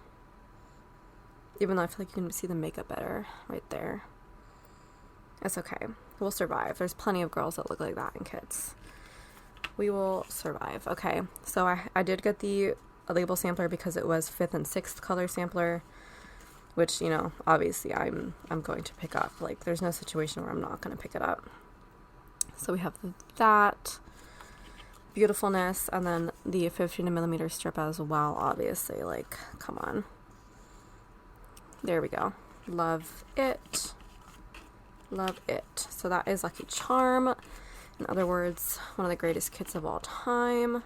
Even though I feel like you can see the makeup better right there. It's okay. We'll survive. There's plenty of girls that look like that in kits. We will survive. Okay, so I did get the label sampler because it was 5th and 6th color sampler, which, you know, obviously I'm going to pick up. Like, there's no situation where I'm not going to pick it up. So we have that beautifulness, and then the 15mm strip as well, obviously. Like, come on. There we go. Love it. Love it. So that is Lucky Charm. In other words, one of the greatest kits of all time.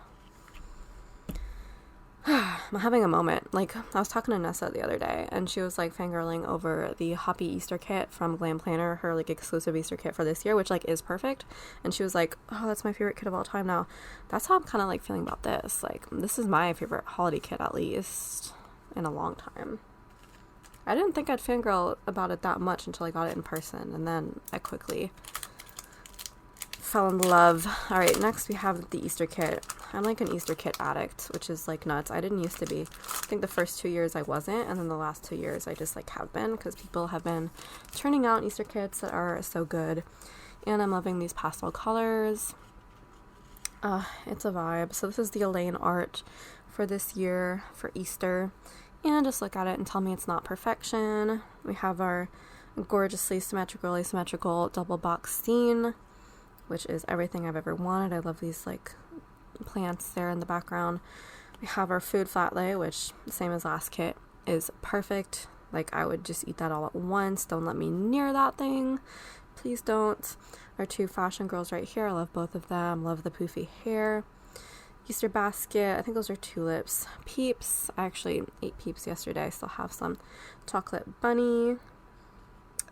I'm having a moment. Like, I was talking to Nessa the other day, and she was like fangirling over the Hoppy Easter kit from Glam Planner, her like exclusive Easter kit for this year, which like is perfect. And she was like, oh, that's my favorite kit of all time now. That's how I'm kind of like feeling about this. Like, this is my favorite holiday kit, at least in a long time. I didn't think I'd fangirl about it that much until I got it in person, and then I quickly fell in love. All right, next we have the Easter kit. I'm like an Easter kit addict, which is like nuts. I didn't used to be. I think the first 2 years I wasn't, and then the last 2 years I just like have been, because people have been turning out Easter kits that are so good. And I'm loving these pastel colors. It's a vibe. So this is the Elaine art for this year for Easter. And just look at it and tell me it's not perfection. We have our gorgeously symmetrical, asymmetrical double box scene, which is everything I've ever wanted. I love these like plants there in the background. We have our food flat lay, which, same as last kit, is perfect. Like, I would just eat that all at once. Don't let me near that thing. Please don't. Our 2 fashion girls right here. I love both of them. Love the poofy hair. Easter basket. I think those are tulips. Peeps. I actually ate Peeps yesterday. I still have some. Chocolate bunny.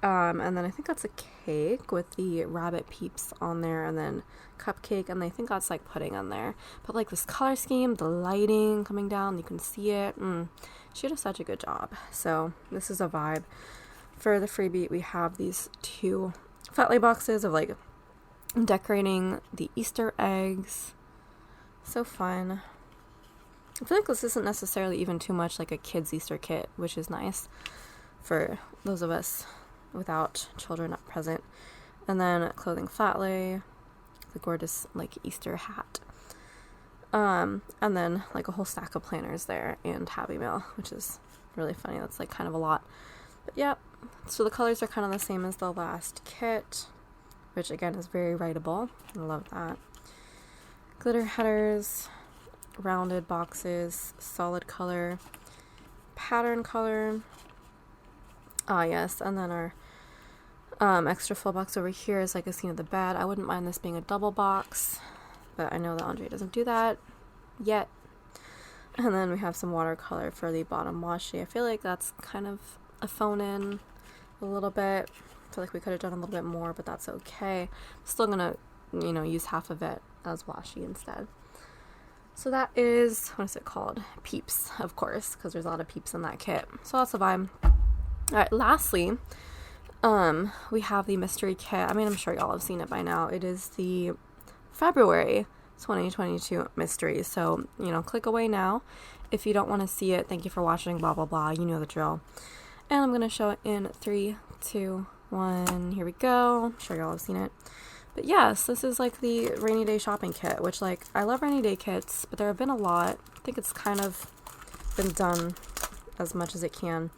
And then I think that's a cake with the rabbit Peeps on there, and then cupcake, and I think that's like pudding on there. But like this color scheme, the lighting coming down, you can see it. She did such a good job. So this is a vibe. For the freebie, we have these 2 flat lay boxes of like decorating the Easter eggs. So fun. I feel like this isn't necessarily even too much like a kid's Easter kit, which is nice for those of us without children at present. And then clothing flat lay, the gorgeous like Easter hat. And then like a whole stack of planners there and Happy Mail, which is really funny. That's like kind of a lot. But yeah, so the colors are kind of the same as the last kit, which again is very writable. I love that. Glitter headers, rounded boxes, solid color, pattern color. Ah yes, and then our extra full box over here is like a scene of the bed. I wouldn't mind this being a double box, but I know that Andre doesn't do that yet. And then we have some watercolor for the bottom washi. I feel like that's kind of a phone in a little bit. I feel like we could have done a little bit more, but that's okay. I'm still gonna, use half of it as washi instead. So that is, what is it called? Peeps, of course, because there's a lot of Peeps in that kit. So that's the vibe. Alright, lastly, we have the mystery kit. I mean, I'm sure y'all have seen it by now. It is the February 2022 mystery. So, click away now if you don't want to see it. Thank you for watching, blah, blah, blah. You know the drill. And I'm going to show it in 3, 2, 1. Here we go. I'm sure y'all have seen it. But yes, this is like the rainy day shopping kit, which like, I love rainy day kits, but there have been a lot. I think it's kind of been done as much as it can,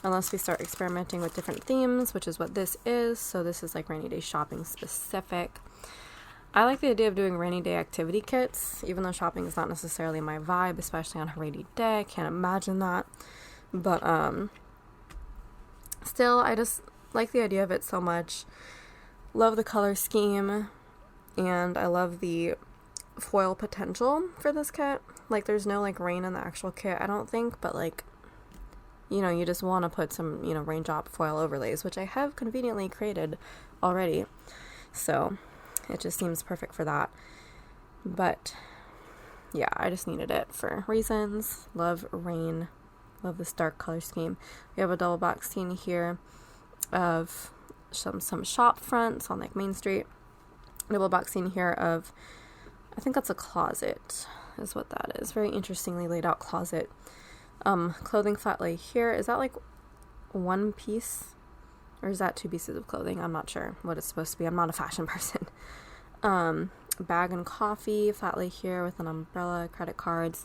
unless we start experimenting with different themes, which is what this is. So this is like rainy day shopping specific. I like the idea of doing rainy day activity kits, even though shopping is not necessarily my vibe, especially on a rainy day. I can't imagine that. But still, I just like the idea of it so much. Love the color scheme, and I love the foil potential for this kit. Like, there's no like rain in the actual kit, I don't think, but like, you just want to put some, raindrop foil overlays, which I have conveniently created already. So it just seems perfect for that. But yeah, I just needed it for reasons. Love rain. Love this dark color scheme. We have a double box scene here of some shop fronts on like Main Street. Double box scene here of, I think that's a closet is what that is. Very interestingly laid out closet. Clothing flat lay here. Is that like one piece? Or is that 2 pieces of clothing? I'm not sure what it's supposed to be. I'm not a fashion person. Bag and coffee, flat lay here with an umbrella, credit cards,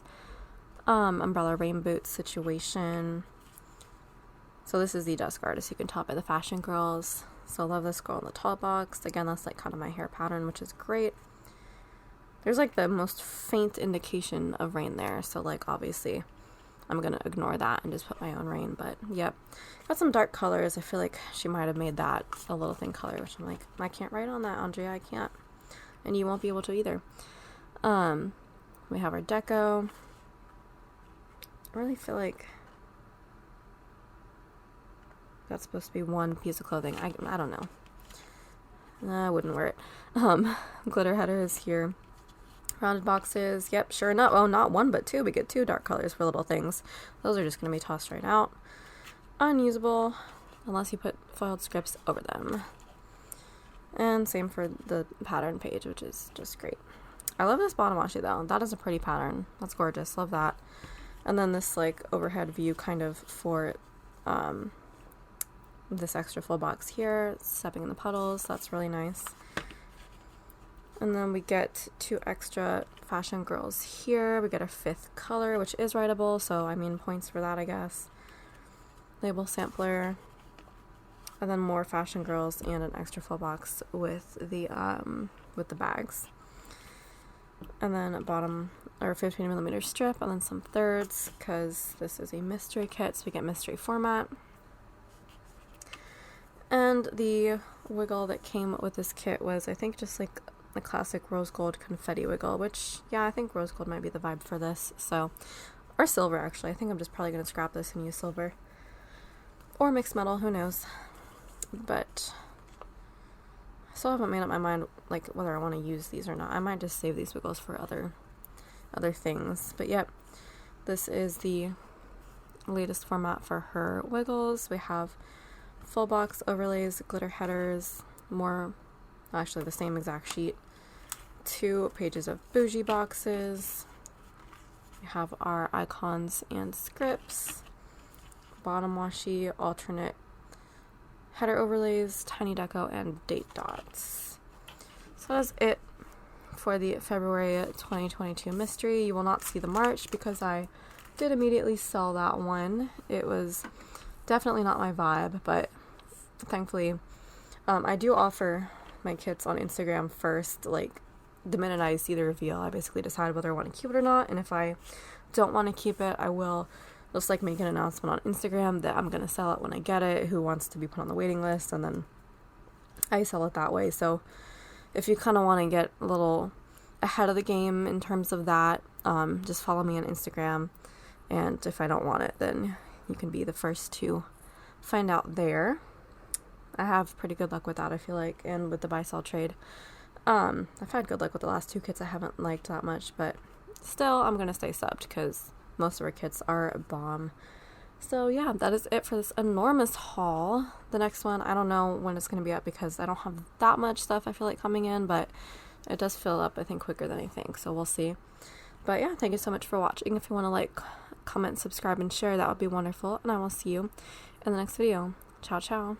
umbrella rain boots situation. So this is the desk artist, you can tell by the fashion girls. So I love this girl in the tall box. Again, that's like kind of my hair pattern, which is great. There's like the most faint indication of rain there. So like obviously I'm going to ignore that and just put my own rain. But yep, got some dark colors. I feel like she might have made that a little thin color, which I'm like, I can't write on that, Andrea. I can't. And you won't be able to either. We have our deco. I really feel like that's supposed to be one piece of clothing. I don't know. I wouldn't wear it. Glitter header is here. Rounded boxes. Yep, sure enough. Oh, not 1 but 2. We get 2 dark colors for little things. Those are just going to be tossed right out. Unusable unless you put foiled scripts over them. And same for the pattern page, which is just great. I love this bottom washi though. That is a pretty pattern. That's gorgeous. Love that. And then this like overhead view kind of for this extra full box here, stepping in the puddles. That's really nice. And then we get 2 extra fashion girls here. We get a 5th color, which is writable, so I mean points for that, I guess. Label sampler. And then more fashion girls and an extra full box with the bags. And then bottom or 15mm strip, and then some thirds because this is a mystery kit, so we get mystery format. And the wiggle that came with this kit was, I think, just like the classic rose gold confetti wiggle, which, yeah, I think rose gold might be the vibe for this. So, or silver, actually. I think I'm just probably going to scrap this and use silver. Or mixed metal, who knows. But I still haven't made up my mind, like, whether I want to use these or not. I might just save these wiggles for other things. But, yep, this is the latest format for her wiggles. We have full box overlays, glitter headers, more, actually the same exact sheet, 2 pages of bougie boxes. We have our icons and scripts, bottom washi, alternate header overlays, tiny deco, and date dots. So that's it for the February 2022 mystery. You will not see the March because I did immediately sell that one. It was definitely not my vibe, but thankfully I do offer my kits on Instagram first. Like, the minute I see the reveal, I basically decide whether I want to keep it or not, and if I don't want to keep it, I will just like make an announcement on Instagram that I'm gonna sell it when I get it, who wants to be put on the waiting list, and then I sell it that way. So if you kind of want to get a little ahead of the game in terms of that, just follow me on Instagram, and if I don't want it, then you can be the first to find out there. I have pretty good luck with that, I feel like, and with the buy-sell trade. I've had good luck with the last 2 kits I haven't liked that much, but still, I'm going to stay subbed because most of our kits are a bomb. So yeah, that is it for this enormous haul. The next one, I don't know when it's going to be up because I don't have that much stuff I feel like coming in, but it does fill up, I think, quicker than I think, so we'll see. But yeah, thank you so much for watching. If you want to like, comment, subscribe, and share, that would be wonderful, and I will see you in the next video. Ciao, ciao.